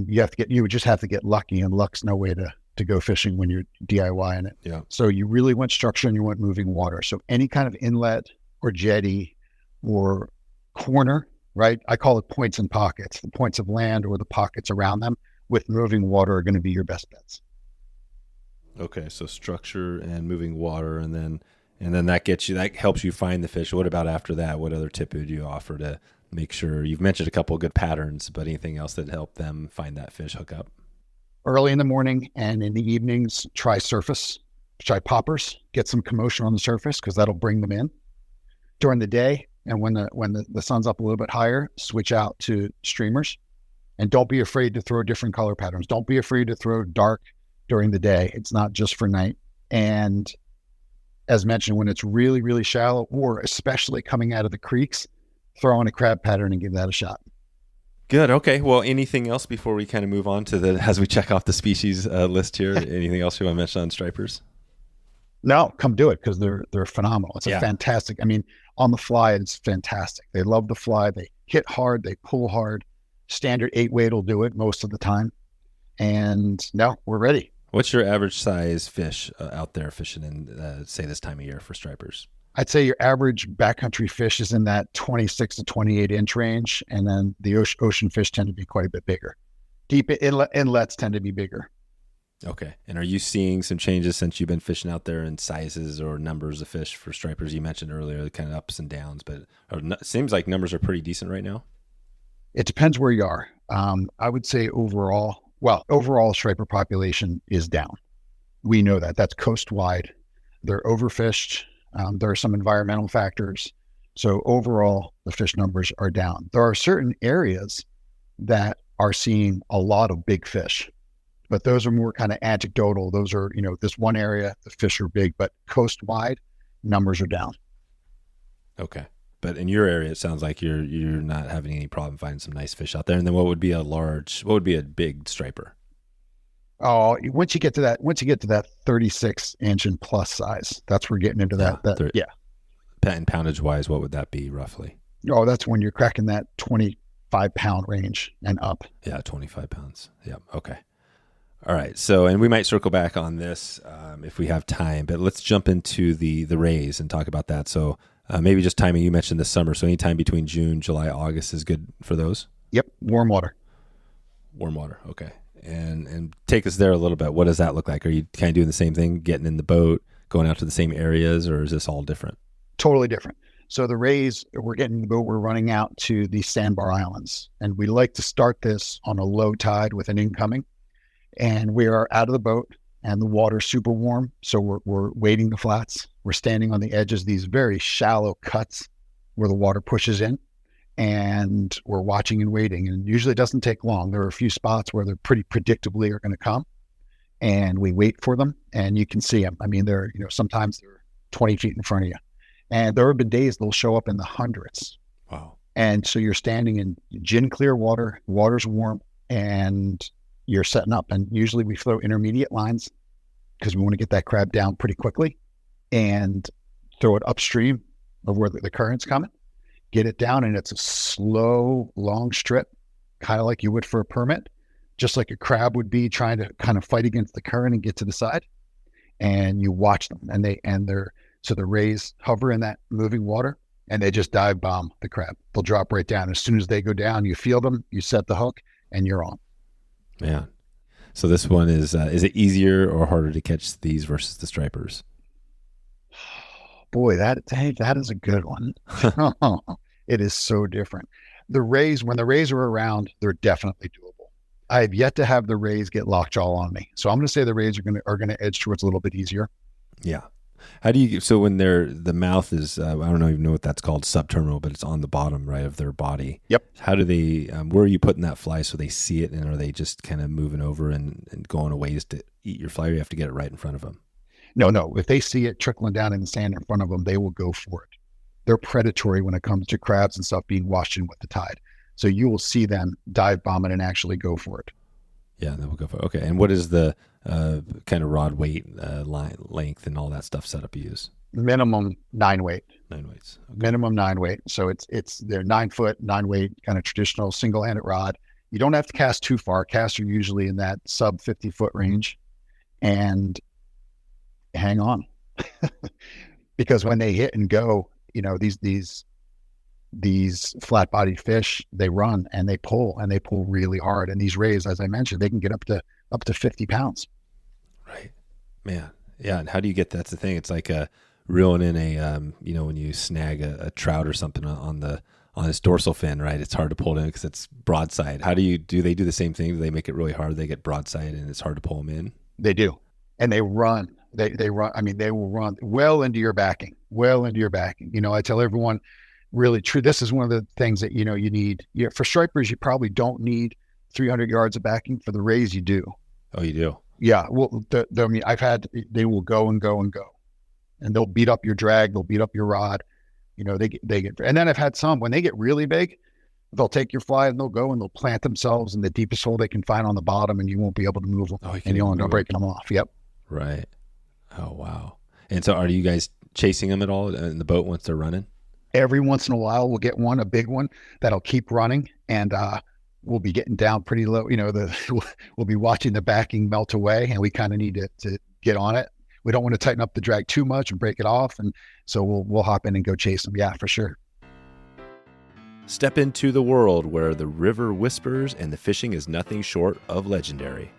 You would just have to get lucky, and luck's no way to go fishing when you're DIYing it. Yeah. So you really want structure and you want moving water. So any kind of inlet or jetty or corner, right? I call it points and pockets. The points of land or the pockets around them with moving water are going to be your best bets. Okay. So structure and moving water, and then that helps you find the fish. What about after that? What other tip would you offer to make sure? You've mentioned a couple of good patterns, but anything else that help them find that fish, hook up? Early in the morning and in the evenings, try poppers, get some commotion on the surface because that'll bring them in. During the day and when the sun's up a little bit higher, switch out to streamers, and don't be afraid to throw different color patterns. Don't be afraid to throw dark during the day. It's not just for night. And as mentioned, when it's really, really shallow, or especially coming out of the creeks, throw in a crab pattern and give that a shot. Good. Okay. Well, anything else before we kind of move on as we check off the species list here? Anything else you want to mention on stripers? No, come do it because they're phenomenal. It's a fantastic. I mean, on the fly, it's fantastic. They love the fly. They hit hard. They pull hard. Standard 8-weight will do it most of the time. And no, we're ready. What's your average size fish out there fishing in, say, this time of year for stripers? I'd say your average backcountry fish is in that 26 to 28 inch range. And then the ocean fish tend to be quite a bit bigger. Deep inlets tend to be bigger. Okay. And are you seeing some changes since you've been fishing out there in sizes or numbers of fish for stripers? You mentioned earlier the kind of ups and downs, but it seems like numbers are pretty decent right now. It depends where you are. I would say overall striper population is down. We know that. That's coast-wide. They're overfished. There are some environmental factors. So overall, the fish numbers are down. There are certain areas that are seeing a lot of big fish, but those are more kind of anecdotal. Those are, this one area, the fish are big, but coast-wide, numbers are down. Okay. But in your area, it sounds like you're not having any problem finding some nice fish out there. And then what would be a big striper? Oh, once you get to that 36 inch and plus size, that's where we're getting into that. And poundage wise, what would that be roughly? Oh, that's when you're cracking that 25-pound range and up. Yeah, 25 pounds. Yeah. Okay. All right. So, and we might circle back on this if we have time, but let's jump into the rays and talk about that. So Maybe just timing. You mentioned the summer, so anytime between June, July, August is good for those. Yep, warm water. Warm water, okay. And take us there a little bit. What does that look like? Are you kind of doing the same thing, getting in the boat, going out to the same areas, or is this all different? Totally different. So the rays, we're getting in the boat, we're running out to the sandbar islands. And we like to start this on a low tide with an incoming. And we are out of the boat and the water's super warm. So we're wading the flats. We're standing on the edges, these very shallow cuts where the water pushes in. And we're watching and waiting. And usually it doesn't take long. There are a few spots where they're pretty predictably are going to come. And we wait for them and you can see them. I mean, sometimes they're 20 feet in front of you. And there have been days they'll show up in the hundreds. Wow. And so you're standing in gin clear water, water's warm, and you're setting up. And usually we throw intermediate lines because we want to get that crab down pretty quickly and throw it upstream of where the current's coming. Get it down, and it's a slow, long strip, kind of like you would for a permit, just like a crab would be trying to kind of fight against the current and get to the side. And you watch them, so the rays hover in that moving water, and they just dive bomb the crab. They'll drop right down. As soon as they go down, you feel them, you set the hook, and you're on. Yeah. So this one is it easier or harder to catch these versus the stripers? Boy, that is a good one. It is so different. When the rays are around, they're definitely doable. I have yet to have the rays get lockjaw on me. So I'm going to say the rays are going to edge towards a little bit easier. Yeah. So when the mouth is, I don't even know what that's called, subterminal, but it's on the bottom, right, of their body. Yep. How do they, where are you putting that fly so they see it, and are they just kind of moving over and going a ways to eat your fly, or you have to get it right in front of them? No. If they see it trickling down in the sand in front of them, they will go for it. They're predatory when it comes to crabs and stuff being washed in with the tide. So you will see them dive bomb it and actually go for it. Yeah, they will go for it. Okay. And what is the kind of rod weight, line length, and all that stuff setup you use? Minimum 9 weight. 9 weights. Okay. Minimum 9 weight. So they're 9 foot, 9 weight, kind of traditional single-handed rod. You don't have to cast too far. Casts are usually in that sub 50-foot range, and hang on, because when they hit and go, these flat-bodied fish, they run and they pull really hard. And these rays, as I mentioned, they can get up to 50 pounds. Right, man. Yeah. And how do you get, that's the thing. It's like reeling in when you snag a trout or something on its dorsal fin, right? It's hard to pull it in because it's broadside. How do they do the same thing? Do they make it really hard? They get broadside and it's hard to pull them in? They do. And they run. They run. I mean, they will run well into your backing. I tell everyone, really true. This is one of the things that, you need. For stripers, you probably don't need 300 yards of backing. For the rays, you do. Oh, you do? Yeah. Well, they will go and go and go, and they'll beat up your drag. They'll beat up your rod. They get, and then I've had some, when they get really big, they'll take your fly and they'll go and they'll plant themselves in the deepest hole they can find on the bottom, and you won't be able to move them. Oh, and you'll end up breaking them off. Yep. Right. Oh, wow. And so are you guys chasing them at all in the boat once they're running? Every once in a while, we'll get a big one that'll keep running, and we'll be getting down pretty low. We'll be watching the backing melt away, and we kind of need to get on it. We don't want to tighten up the drag too much and break it off, and so we'll hop in and go chase them. Yeah, for sure. Step into the world where the river whispers and the fishing is nothing short of legendary.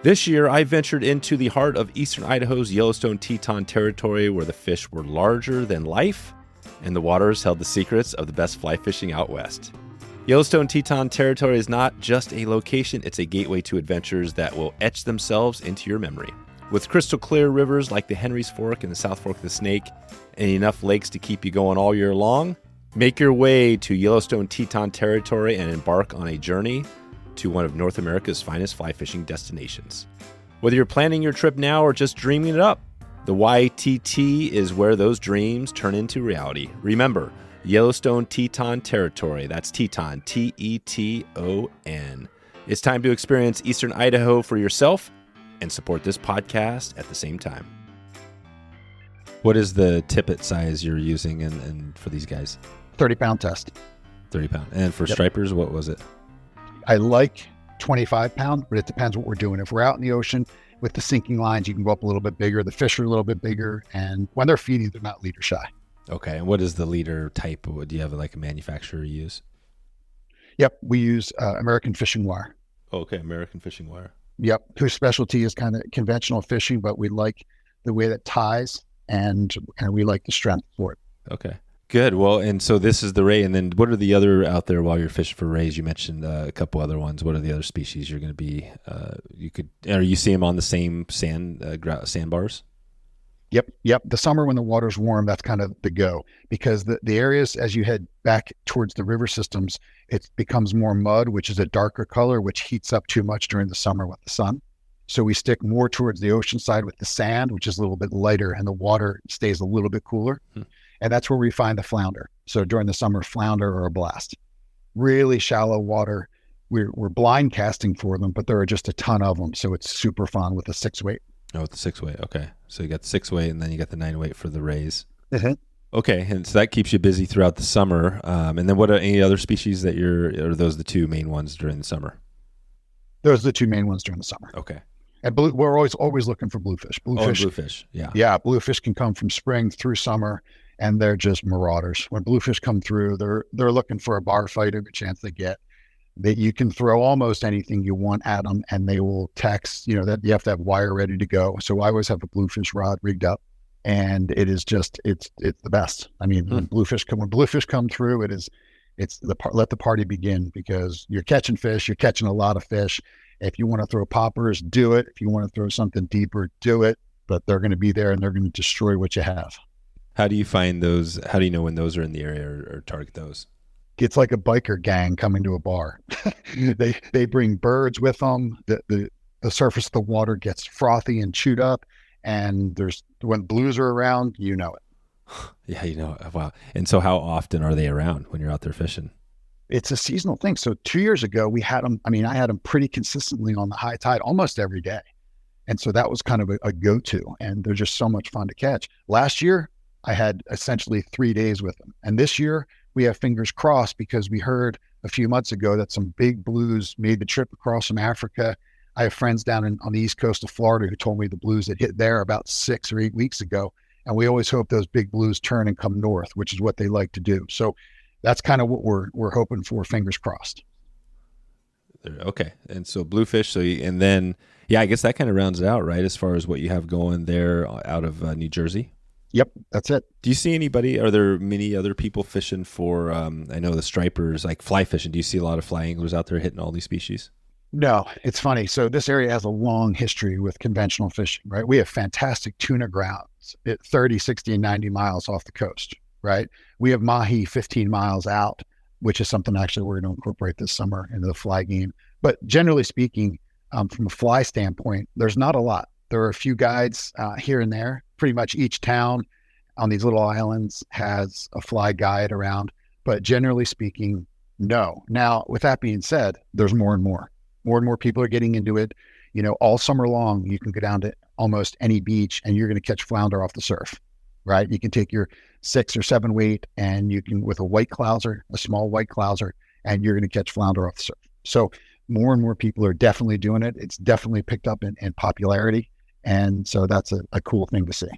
This year, I ventured into the heart of eastern Idaho's Yellowstone Teton territory, where the fish were larger than life and the waters held the secrets of the best fly fishing out west. Yellowstone Teton territory is not just a location, it's a gateway to adventures that will etch themselves into your memory. With crystal clear rivers like the Henry's Fork and the South Fork of the Snake, and enough lakes to keep you going all year long, make your way to Yellowstone Teton territory and embark on a journey to one of North America's finest fly fishing destinations. Whether you're planning your trip now or just dreaming it up, the YTT is where those dreams turn into reality. Remember, Yellowstone Teton territory. That's Teton, Teton. It's time to experience Eastern Idaho for yourself and support this podcast at the same time. What is the tippet size you're using and for these guys? 30-pound test. 30 pound. And for stripers, what was it? I like 25 pound, but it depends what we're doing. If we're out in the ocean with the sinking lines, you can go up a little bit bigger. The fish are a little bit bigger, and when they're feeding, they're not leader shy. Okay. And what is the leader type? Do you have like a manufacturer you use? Yep, we use American fishing wire. Okay, American fishing wire. Yep, whose specialty is kind of conventional fishing, but we like the way that ties, and we like the strength for it. Okay. Good. Well, and so this is the ray, and then what are the other out there while you're fishing for rays? You mentioned a couple other ones. What are the other species you're going to be? Are you seeing them on the same sandbars? Yep. The summer when the water's warm, that's kind of the go, because the areas as you head back towards the river systems, it becomes more mud, which is a darker color, which heats up too much during the summer with the sun. So we stick more towards the ocean side with the sand, which is a little bit lighter, and the water stays a little bit cooler. And that's where we find the flounder. So during the summer, flounder are a blast. Really shallow water. We're blind casting for them, but there are just a ton of them. So it's super fun with a 6-weight. Oh, with the 6-weight. Okay. So you got the 6-weight, and then you got the 9-weight for the rays. Mm-hmm. Okay. And so that keeps you busy throughout the summer. And then what are any other species that are those the two main ones during the summer? Those are the two main ones during the summer. Okay. And we're always looking for bluefish. Bluefish. Yeah. Yeah. Bluefish can come from spring through summer, and they're just marauders. When bluefish come through, they're looking for a bar fight every chance they get. That you can throw almost anything you want at them, and they will text. That you have to have wire ready to go. So I always have a bluefish rod rigged up, and it is just it's the best. I mean, when bluefish come through, let the party begin, because you're catching fish. You're catching a lot of fish. If you want to throw poppers, do it. If you want to throw something deeper, do it. But they're going to be there, and they're going to destroy what you have. How do you find those? How do you know when those are in the area or target those? It's like a biker gang coming to a bar. They bring birds with them. The surface of the water gets frothy and chewed up, and when blues are around, you know it. Yeah, wow. And so how often are they around when you're out there fishing? It's a seasonal thing. So 2 years ago, we had them. I mean, I had them pretty consistently on the high tide almost every day. And so that was kind of a go-to, and they're just so much fun to catch. Last year, I had essentially 3 days with them. And this year, we have fingers crossed, because we heard a few months ago that some big blues made the trip across from Africa. I have friends down on the east coast of Florida who told me the blues had hit there about 6 or 8 weeks ago. And we always hope those big blues turn and come north, which is what they like to do. So that's kind of what we're hoping for, fingers crossed. Okay. And so bluefish. And then, I guess that kind of rounds it out, right? As far as what you have going there out of New Jersey. Yep, that's it. Do you see anybody? Are there many other people fishing for? I know the stripers, like fly fishing. Do you see a lot of fly anglers out there hitting all these species? No, it's funny. So this area has a long history with conventional fishing, right? We have fantastic tuna grounds at 30, 60, and 90 miles off the coast, right? We have mahi 15 miles out, which is something actually we're going to incorporate this summer into the fly game. But generally speaking, from a fly standpoint, there's not a lot. There are a few guides here and there. Pretty much each town on these little islands has a fly guide around, but generally speaking, no. Now, with that being said, there's more and more. More and more people are getting into it. All summer long, you can go down to almost any beach and you're going to catch flounder off the surf, right? You can take your 6 or 7 weight and you can, with a white clouser, a small white clouser, and you're going to catch flounder off the surf. So more and more people are definitely doing it. It's definitely picked up in popularity. And so that's a cool thing to see.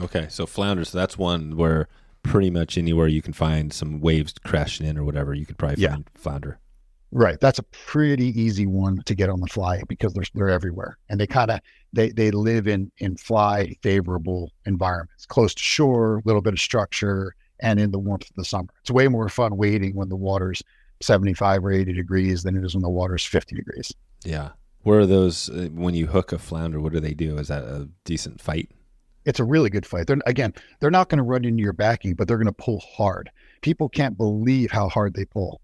Okay. So flounder. So that's one where pretty much anywhere you can find some waves crashing in or whatever, you could probably find flounder. Right. That's a pretty easy one to get on the fly, because they're everywhere. And they live in fly favorable environments, close to shore, a little bit of structure, and in the warmth of the summer. It's way more fun waiting when the water's 75 or 80 degrees than it is when the water's 50 degrees. Yeah. Where are those, when you hook a flounder, what do they do? Is that a decent fight? It's a really good fight. They're not going to run into your backing, but they're going to pull hard. People can't believe how hard they pull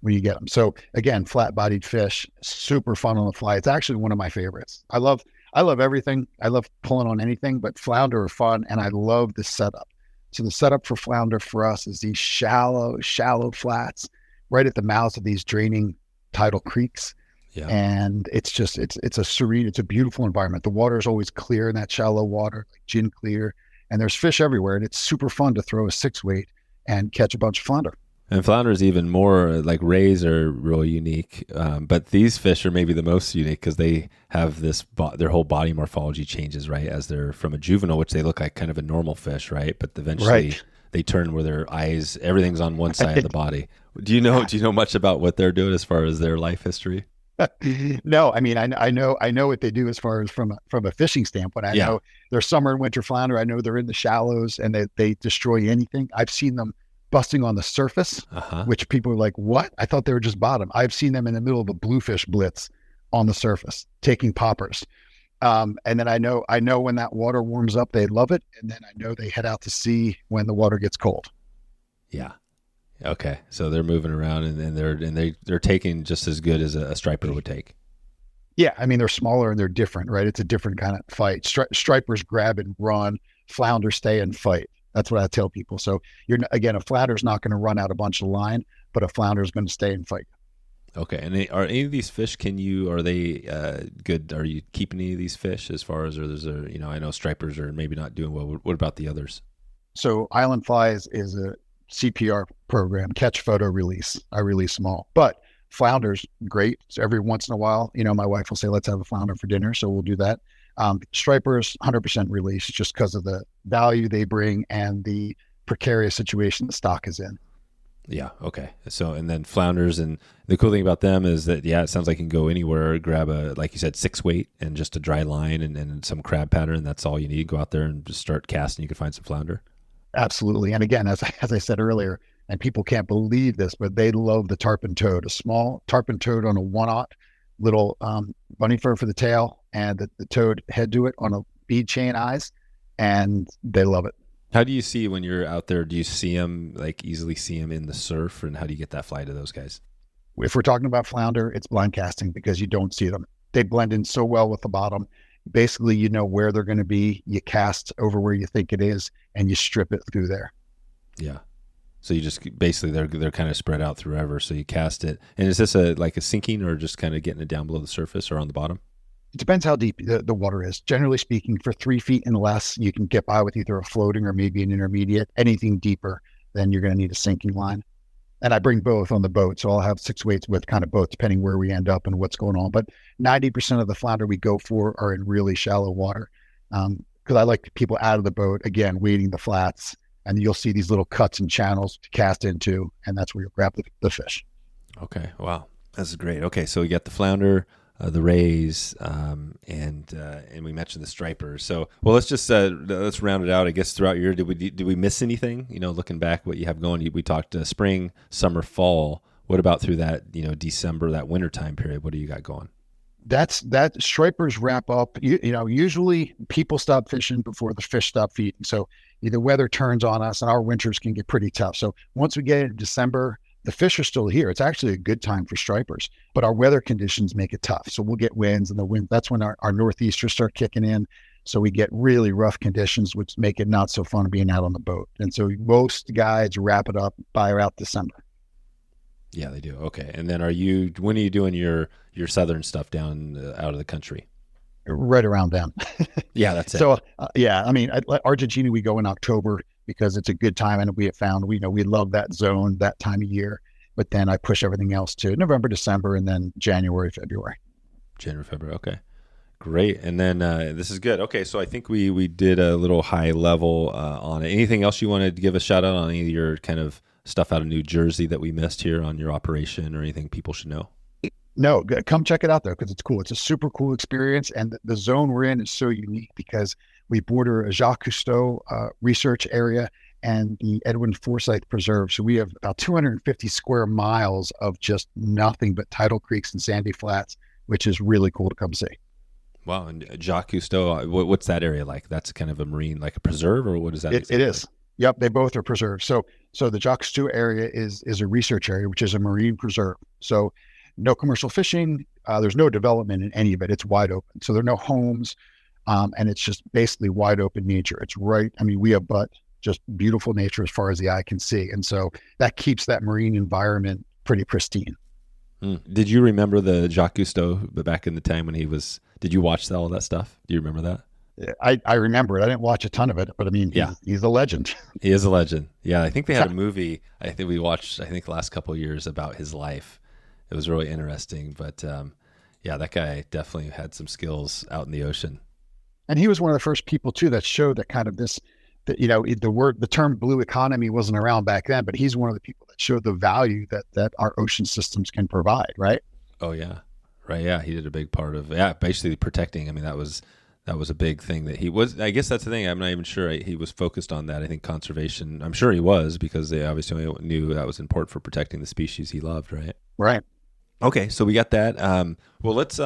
when you get them. So again, flat-bodied fish, super fun on the fly. It's actually one of my favorites. I love everything. I love pulling on anything, but flounder are fun, and I love the setup. So the setup for flounder for us is these shallow flats right at the mouths of these draining tidal creeks. Yeah. And it's a beautiful environment. The water is always clear in that shallow water, like gin clear, and there's fish everywhere. And it's super fun to throw a 6-weight and catch a bunch of flounder. And flounder is even more, like rays are really unique. But these fish are maybe the most unique because they have their whole body morphology changes, right? As they're from a juvenile, which they look like kind of a normal fish, right? But eventually they turn where their eyes, everything's on one side of the body. Do you know much about what they're doing as far as their life history? No, I mean, I know what they do as far as from a fishing standpoint. I know they're summer and winter flounder. I know they're in the shallows and they destroy anything. I've seen them busting on the surface, which people are like, what? I thought they were just bottom. I've seen them in the middle of a bluefish blitz on the surface, taking poppers. And then I know when that water warms up, they love it. And then I know they head out to sea when the water gets cold. Yeah. Okay. So they're moving around and they're taking just as good as a striper would take. Yeah. I mean, they're smaller and they're different, right? It's a different kind of fight. Stripers grab and run, flounder stay and fight. That's what I tell people. So a flounder's not going to run out a bunch of line, but a flounder is going to stay and fight. Okay. And are any of these fish, are they good? Are you keeping any of these fish as far as, or there's I know stripers are maybe not doing well. What about the others? So island flies is a CPR program, catch, photo, release. I release them all, but flounders, great. So every once in a while, my wife will say, let's have a flounder for dinner. So we'll do that. Stripers, 100% release just because of the value they bring and the precarious situation the stock is in. Yeah. Okay. So, and then flounders, and the cool thing about them is that, it sounds like you can go anywhere, grab like you said, 6 weight and just a dry line and some crab pattern. That's all you need. Go out there and just start casting. You can find some flounder. Absolutely. And again, as I said earlier, and people can't believe this, but they love the tarpon toad, a small tarpon toad on a 1/0, little bunny fur for the tail, and the toad head to it on a bead chain eyes, and they love it. How do you see when you're out there? Do you see them, easily see them in the surf, and how do you get that fly to those guys? If we're talking about flounder, it's blind casting because you don't see them. They blend in so well with the bottom. Basically, you know where they're going to be. You cast over where you think it is, and you strip it through there. Yeah. So you just basically they're kind of spread out throughout. So you cast it, and is this a sinking or just kind of getting it down below the surface or on the bottom? It depends how deep the water is. Generally speaking, for 3 feet and less, you can get by with either a floating or maybe an intermediate. Anything deeper, then you're going to need a sinking line. And I bring both on the boat, so I'll have 6 weights with kind of both, depending where we end up and what's going on. But 90% of the flounder we go for are in really shallow water, because I like people out of the boat, again, wading the flats, and you'll see these little cuts and channels to cast into, and that's where you'll grab the fish. Okay, wow, this is great. Okay, so we got the flounder, the rays, and we mentioned the stripers. So, well, let's just let's round it out. I guess throughout your year, did we miss anything? Looking back, what you have going, we talked spring, summer, fall. What about through that December, that winter time period? What do you got going? That stripers wrap up. Usually people stop fishing before the fish stop feeding. So the weather turns on us, and our winters can get pretty tough. So once we get into December, the fish are still here. It's actually a good time for stripers, but our weather conditions make it tough. So we'll get winds, and that's when our northeasters start kicking in. So we get really rough conditions, which make it not so fun being out on the boat. And so most guides wrap it up by around December. Yeah, they do. Okay. And then when are you doing your southern stuff down out of the country? Right around then. Yeah, that's it. So, Argentina, we go in October because it's a good time, and we have found, we love that zone that time of year. But then I push everything else to November, December, and then January, February. January, February. Okay, great. And then this is good. Okay, so I think we did a little high level on it. Anything else you wanted to give a shout out on, any of your kind of stuff out of New Jersey that we missed here on your operation, or anything people should know? No, come check it out though, because it's cool. It's a super cool experience, and the zone we're in is so unique because we border a Jacques Cousteau research area and the Edwin Forsyth Preserve. So we have about 250 square miles of just nothing but tidal creeks and sandy flats, which is really cool to come see. Wow. And Jacques Cousteau, what's that area like? That's kind of a marine, like a preserve, or what is that? It is. Yep, they both are preserved. So the Jacques Cousteau area is a research area, which is a marine preserve. So no commercial fishing. There's no development in any of it. It's wide open. So there are no homes, and it's just basically wide open nature. It's right. I mean, we abut just beautiful nature as far as the eye can see. And so that keeps that marine environment pretty pristine. Did you remember the Jacques Cousteau back in the time when did you watch all that stuff? Do you remember that? I remember it. I didn't watch a ton of it, but I mean, he's a legend. He is a legend. Yeah. I think they had a movie, I think we watched, the last couple of years about his life. It was really interesting, but that guy definitely had some skills out in the ocean. And he was one of the first people too that showed that kind of this The term blue economy wasn't around back then, but he's one of the people that showed the value that our ocean systems can provide, right? Oh yeah. Right. Yeah. He did a big part of, basically protecting. I mean, that was a big thing that he was, I guess that's the thing. I'm not even sure he was focused on that. I think conservation, I'm sure he was, because they obviously knew that was important for protecting the species he loved. Right. Right. Okay. So we got that. Well, let's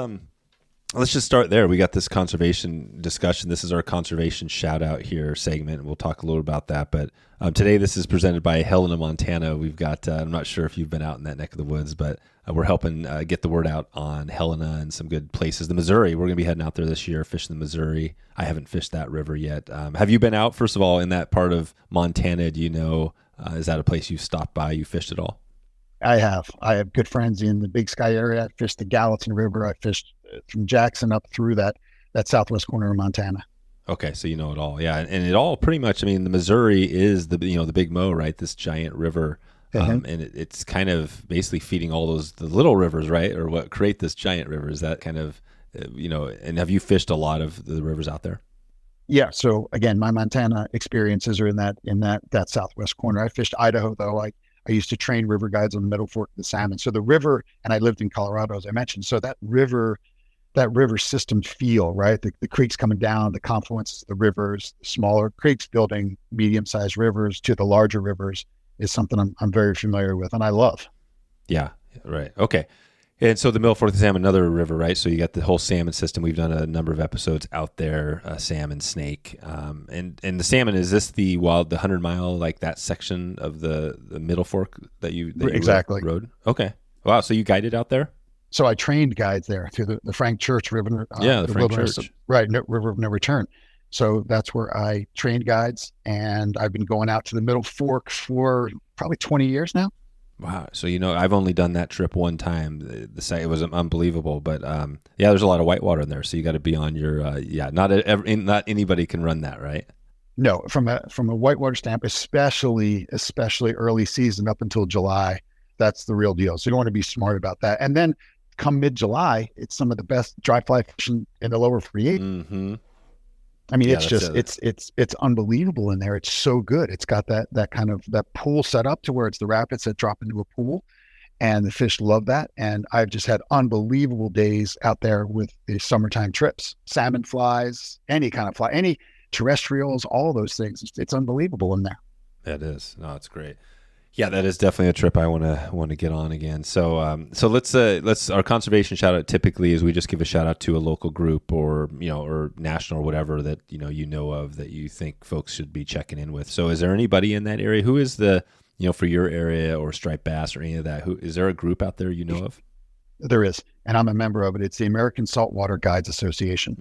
just start there. We got this conservation discussion. This is our conservation shout out here segment, and we'll talk a little about that. But today, this is presented by Helena, Montana. We've got, I'm not sure if you've been out in that neck of the woods, but we're helping get the word out on Helena and some good places. The Missouri, we're going to be heading out there this year, fishing the Missouri. I haven't fished that river yet. Have you been out, first of all, in that part of Montana? Do you know, is that a place you stopped by, you fished at all? I have good friends in the Big Sky area. I fished the Gallatin River. I fished from Jackson up through that southwest corner of Montana. Okay, so you know it all. Yeah, and it all pretty much, I mean, the Missouri is the Big Mo, right? This giant river. And it's kind of basically feeding all the little rivers, right? Or what create this giant river. Is that kind of, and have you fished a lot of the rivers out there? Yeah. So again, my Montana experiences are in that southwest corner. I fished Idaho though. I used to train river guides on the Middle Fork of the Salmon. So the river, and I lived in Colorado, as I mentioned. So that river system feel, right? The creeks coming down, the confluences of the rivers, the smaller creeks building medium-sized rivers to the larger rivers is something I'm very familiar with and I love. Yeah, right. Okay. And so the Middle Fork of the Salmon, another river, right? So you got the whole salmon system. We've done a number of episodes out there, salmon, snake. And the salmon, is this the 100-mile, like that section of the Middle Fork that you exactly rode? Okay. Wow. So you guided out there? So I trained guides there through the Frank Church River. The Frank Church. Right, River of No Return. So that's where I trained guides, and I've been going out to the Middle Fork for probably 20 years now. Wow. So, I've only done that trip one time. The site was unbelievable, but there's a lot of whitewater in there. So you got to be on your, not anybody can run that, right? No, from a whitewater stamp, especially early season up until July, that's the real deal. So you want to be smart about that. And then come mid-July, it's some of the best dry fly fishing in the lower 48. Mm-hmm. I mean, it's unbelievable in there. It's so good. It's got that kind of that pool set up to where it's the rapids that drop into a pool, and the fish love that. And I've just had unbelievable days out there with the summertime trips, salmon flies, any kind of fly, any terrestrials, all those things. It's unbelievable in there. That is. No, it's great. Yeah, that is definitely a trip I want to get on again. So let's our conservation shout out typically is we just give a shout out to a local group or national or whatever that you know of that you think folks should be checking in with. So is there anybody in that area who is the for your area or striped bass or any of that? Who is there a group out there you know of? There is, and I'm a member of it. It's the American Saltwater Guides Association.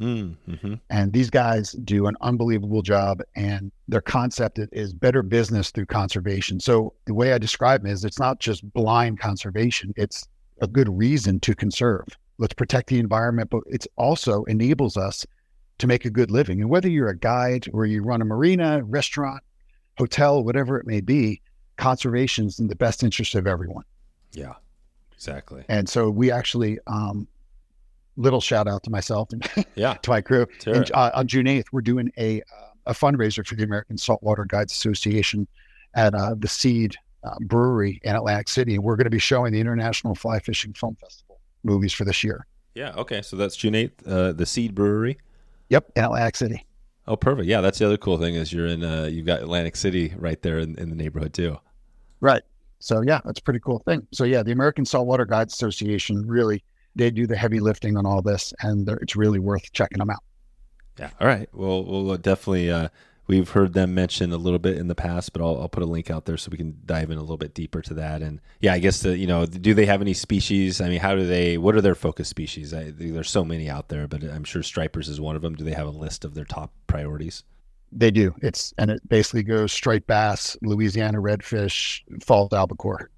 Mm-hmm. And these guys do an unbelievable job, and their concept is better business through conservation. So the way I describe it is it's not just blind conservation. It's a good reason to conserve. Let's protect the environment, but it also enables us to make a good living. And whether you're a guide or you run a marina, restaurant, hotel, whatever it may be, conservation is in the best interest of everyone. Yeah. Exactly. And so we actually, little shout out to myself and to my crew. Sure. And, on June 8th, we're doing a fundraiser for the American Saltwater Guides Association at the Seed Brewery in Atlantic City. And we're going to be showing the International Fly Fishing Film Festival movies for this year. Yeah. Okay. So that's June 8th, the Seed Brewery. Yep. In Atlantic City. Oh, perfect. Yeah. That's the other cool thing is you're in, you've got Atlantic City right there in the neighborhood too. Right. So yeah, that's a pretty cool thing. So yeah, the American Saltwater Guides Association, really, they do the heavy lifting on all this, and it's really worth checking them out. Yeah. All right. Well, we'll definitely, we've heard them mention a little bit in the past, but I'll put a link out there so we can dive in a little bit deeper to that. And yeah, I guess do they have any species? I mean, what are their focus species? There's so many out there, but I'm sure stripers is one of them. Do they have a list of their top priorities? They do. It basically goes striped bass, Louisiana redfish, falls albacore.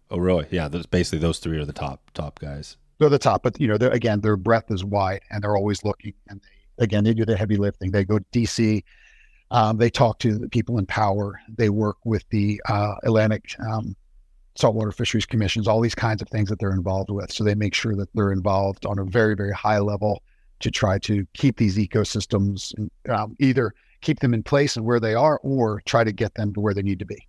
Oh, really? Yeah. Basically those three are the top guys. They're the top, but their breadth is wide and they're always looking. And they do the heavy lifting. They go to DC. They talk to the people in power. They work with the Atlantic Saltwater Fisheries Commissions, all these kinds of things that they're involved with. So they make sure that they're involved on a very, very high level to try to keep these ecosystems either keep them in place and where they are, or try to get them to where they need to be.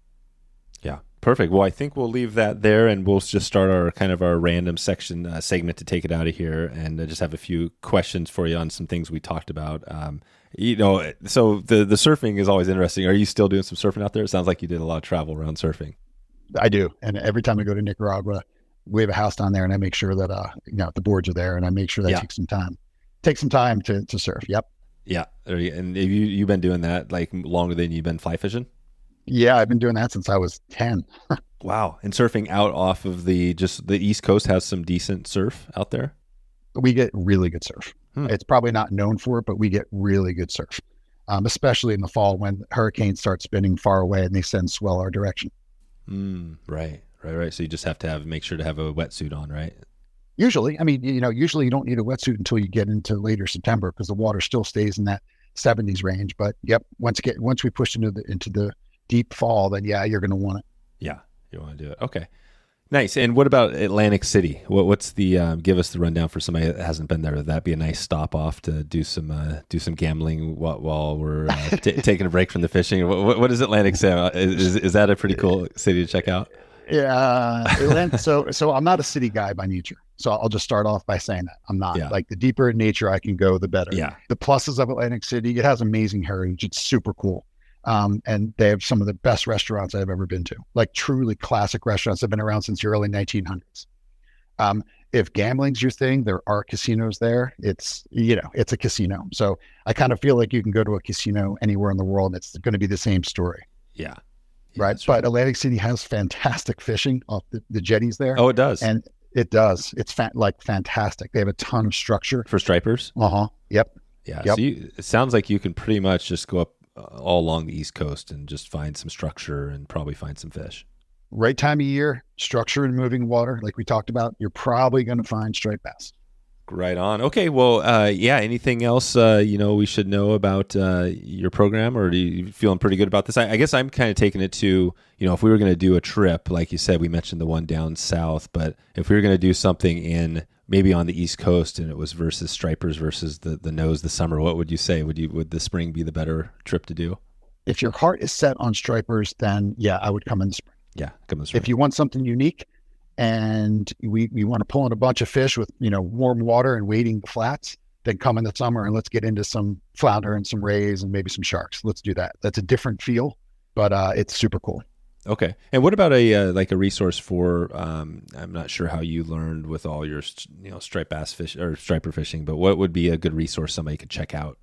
Yeah, perfect. Well, I think we'll leave that there, and we'll just start our random section segment to take it out of here, and just have a few questions for you on some things we talked about. So the surfing is always interesting. Are you still doing some surfing out there? It sounds like you did a lot of travel around surfing. I do, and every time I go to Nicaragua, we have a house down there, and I make sure that the boards are there, and I make sure that take some time to surf. Yep. Yeah, and have you've been doing that like longer than you've been fly fishing? Yeah, I've been doing that since I was 10. Wow. And surfing out off of the East Coast has some decent surf out there? We get really good surf. It's probably not known for it, but we get really good surf, especially in the fall when hurricanes start spinning far away and they send swell our direction. Right. So you just have to make sure to have a wetsuit on, right? Usually, usually you don't need a wetsuit until you get into later September because the water still stays in that 70s range. But yep, once we push into the deep fall, then yeah, you're going to want it. Yeah, you want to do it. Okay, nice. And what about Atlantic City? What's the give us the rundown for somebody that hasn't been there? Would that be a nice stop off to do some gambling while we're taking a break from the fishing? What is Atlantic City? Is that a pretty cool city to check out? Yeah, Atlanta. So I'm not a city guy by nature. So I'll just start off by saying that I'm not. Like the deeper in nature I can go, the better. Yeah. The pluses of Atlantic City, it has amazing heritage. It's super cool. And they have some of the best restaurants I've ever been to, like truly classic restaurants that have been around since the early 1900s. If gambling's your thing, there are casinos there. It's a casino. So I kind of feel like you can go to a casino anywhere in the world and it's going to be the same story. Yeah. Right. But Atlantic City has fantastic fishing off the jetties there. Oh, it does. And it does. It's fantastic. They have a ton of structure. For stripers? Yep. Yeah. Yep. So it sounds like you can pretty much just go up all along the East Coast and just find some structure and probably find some fish. Right time of year, structure and moving water, like we talked about, you're probably going to find striped bass. Right on. Okay. Well, anything else, we should know about your program, or are you feeling pretty good about this? I guess I'm kind of taking it to, if we were going to do a trip, like you said, we mentioned the one down south, but if we were going to do something maybe on the East Coast and it was versus stripers versus the nose this summer, what would you say? Would the spring be the better trip to do? If your heart is set on stripers, then yeah, I would come in the spring. Yeah, come in the spring. If you want something unique, and we want to pull in a bunch of fish with, warm water and wading the flats, then come in the summer and let's get into some flounder and some rays and maybe some sharks. Let's do that. That's a different feel, but it's super cool. Okay. And what about a resource for, I'm not sure how you learned with all your, striped bass fish or striper fishing, but what would be a good resource somebody could check out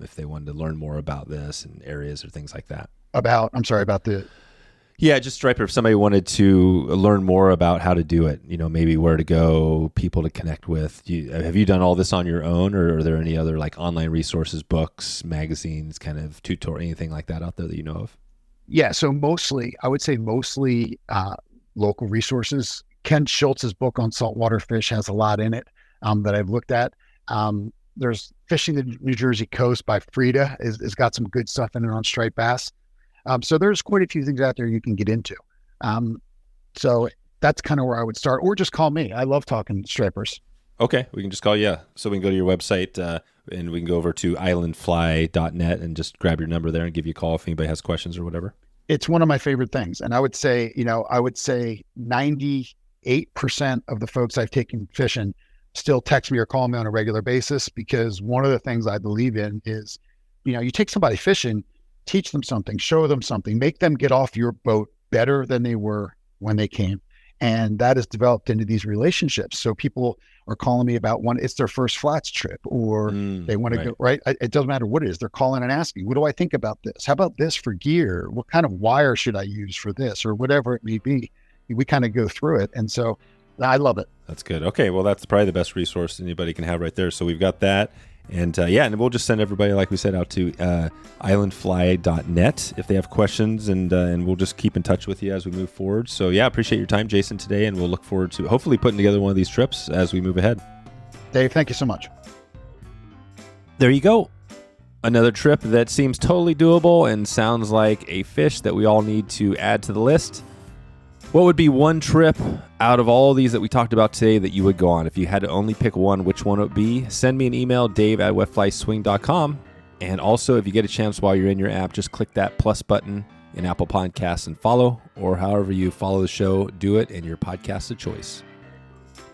if they wanted to learn more about this and areas or things like that? About Yeah, just striper. If somebody wanted to learn more about how to do it, maybe where to go, people to connect with. Have you done all this on your own, or are there any other like online resources, books, magazines, kind of tutorial, anything like that out there that you know of? Yeah, so I would say mostly local resources. Ken Schultz's book on saltwater fish has a lot in it that I've looked at. There's Fishing the New Jersey Coast by Frida has got some good stuff in it on striped bass. So there's quite a few things out there you can get into. So that's kind of where I would start, or just call me. I love talking stripers. Okay, we can just call you. So we can go to your website and we can go over to islandfly.net and just grab your number there and give you a call if anybody has questions or whatever. It's one of my favorite things. And I would say 98% of the folks I've taken fishing still text me or call me on a regular basis, because one of the things I believe in is, you take somebody fishing, teach them something, show them something, make them get off your boat better than they were when they came. And that has developed into these relationships. So people are calling me about it's their first flats trip, or they want to go, right? It doesn't matter what it is. They're calling and asking, what do I think about this? How about this for gear? What kind of wire should I use for this, or whatever it may be? We kind of go through it. And so I love it. That's good. Okay. Well, that's probably the best resource anybody can have right there. So we've got that. And and we'll just send everybody, like we said, out to islandfly.net if they have questions, and we'll just keep in touch with you as we move forward. So appreciate your time, Jason, today, and we'll look forward to hopefully putting together one of these trips as we move ahead. Dave, thank you so much. There you go. Another trip that seems totally doable and sounds like a fish that we all need to add to the list. What would be one trip out of all of these that we talked about today that you would go on? If you had to only pick one, which one it would be? Send me an email, dave@wetflyswing.com, And also, if you get a chance while you're in your app, just click that plus button in Apple Podcasts and follow, or however you follow the show, do it in your podcast of choice.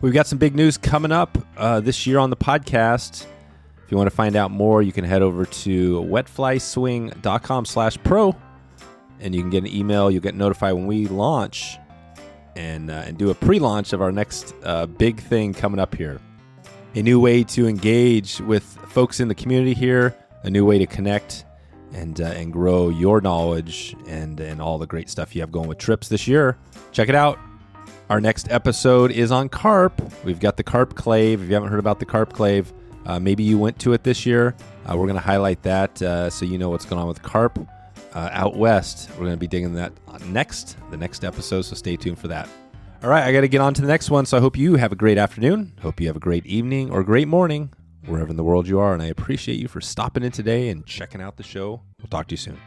We've got some big news coming up this year on the podcast. If you want to find out more, you can head over to wetflyswing.com/pro, and you can get an email. You'll get notified when we launch and do a pre-launch of our next big thing coming up here. A new way to engage with folks in the community here, a new way to connect and grow your knowledge and all the great stuff you have going with trips this year. Check it out. Our next episode is on carp. We've got the carp clave. If you haven't heard about the carp clave, maybe you went to it this year. We're going to highlight that so you know what's going on with carp out west. We're going to be digging that the next episode, so stay tuned for that. All right, I got to get on to the next one, so I hope you have a great afternoon. Hope you have a great evening or great morning, wherever in the world you are, and I appreciate you for stopping in today and checking out the show. We'll talk to you soon.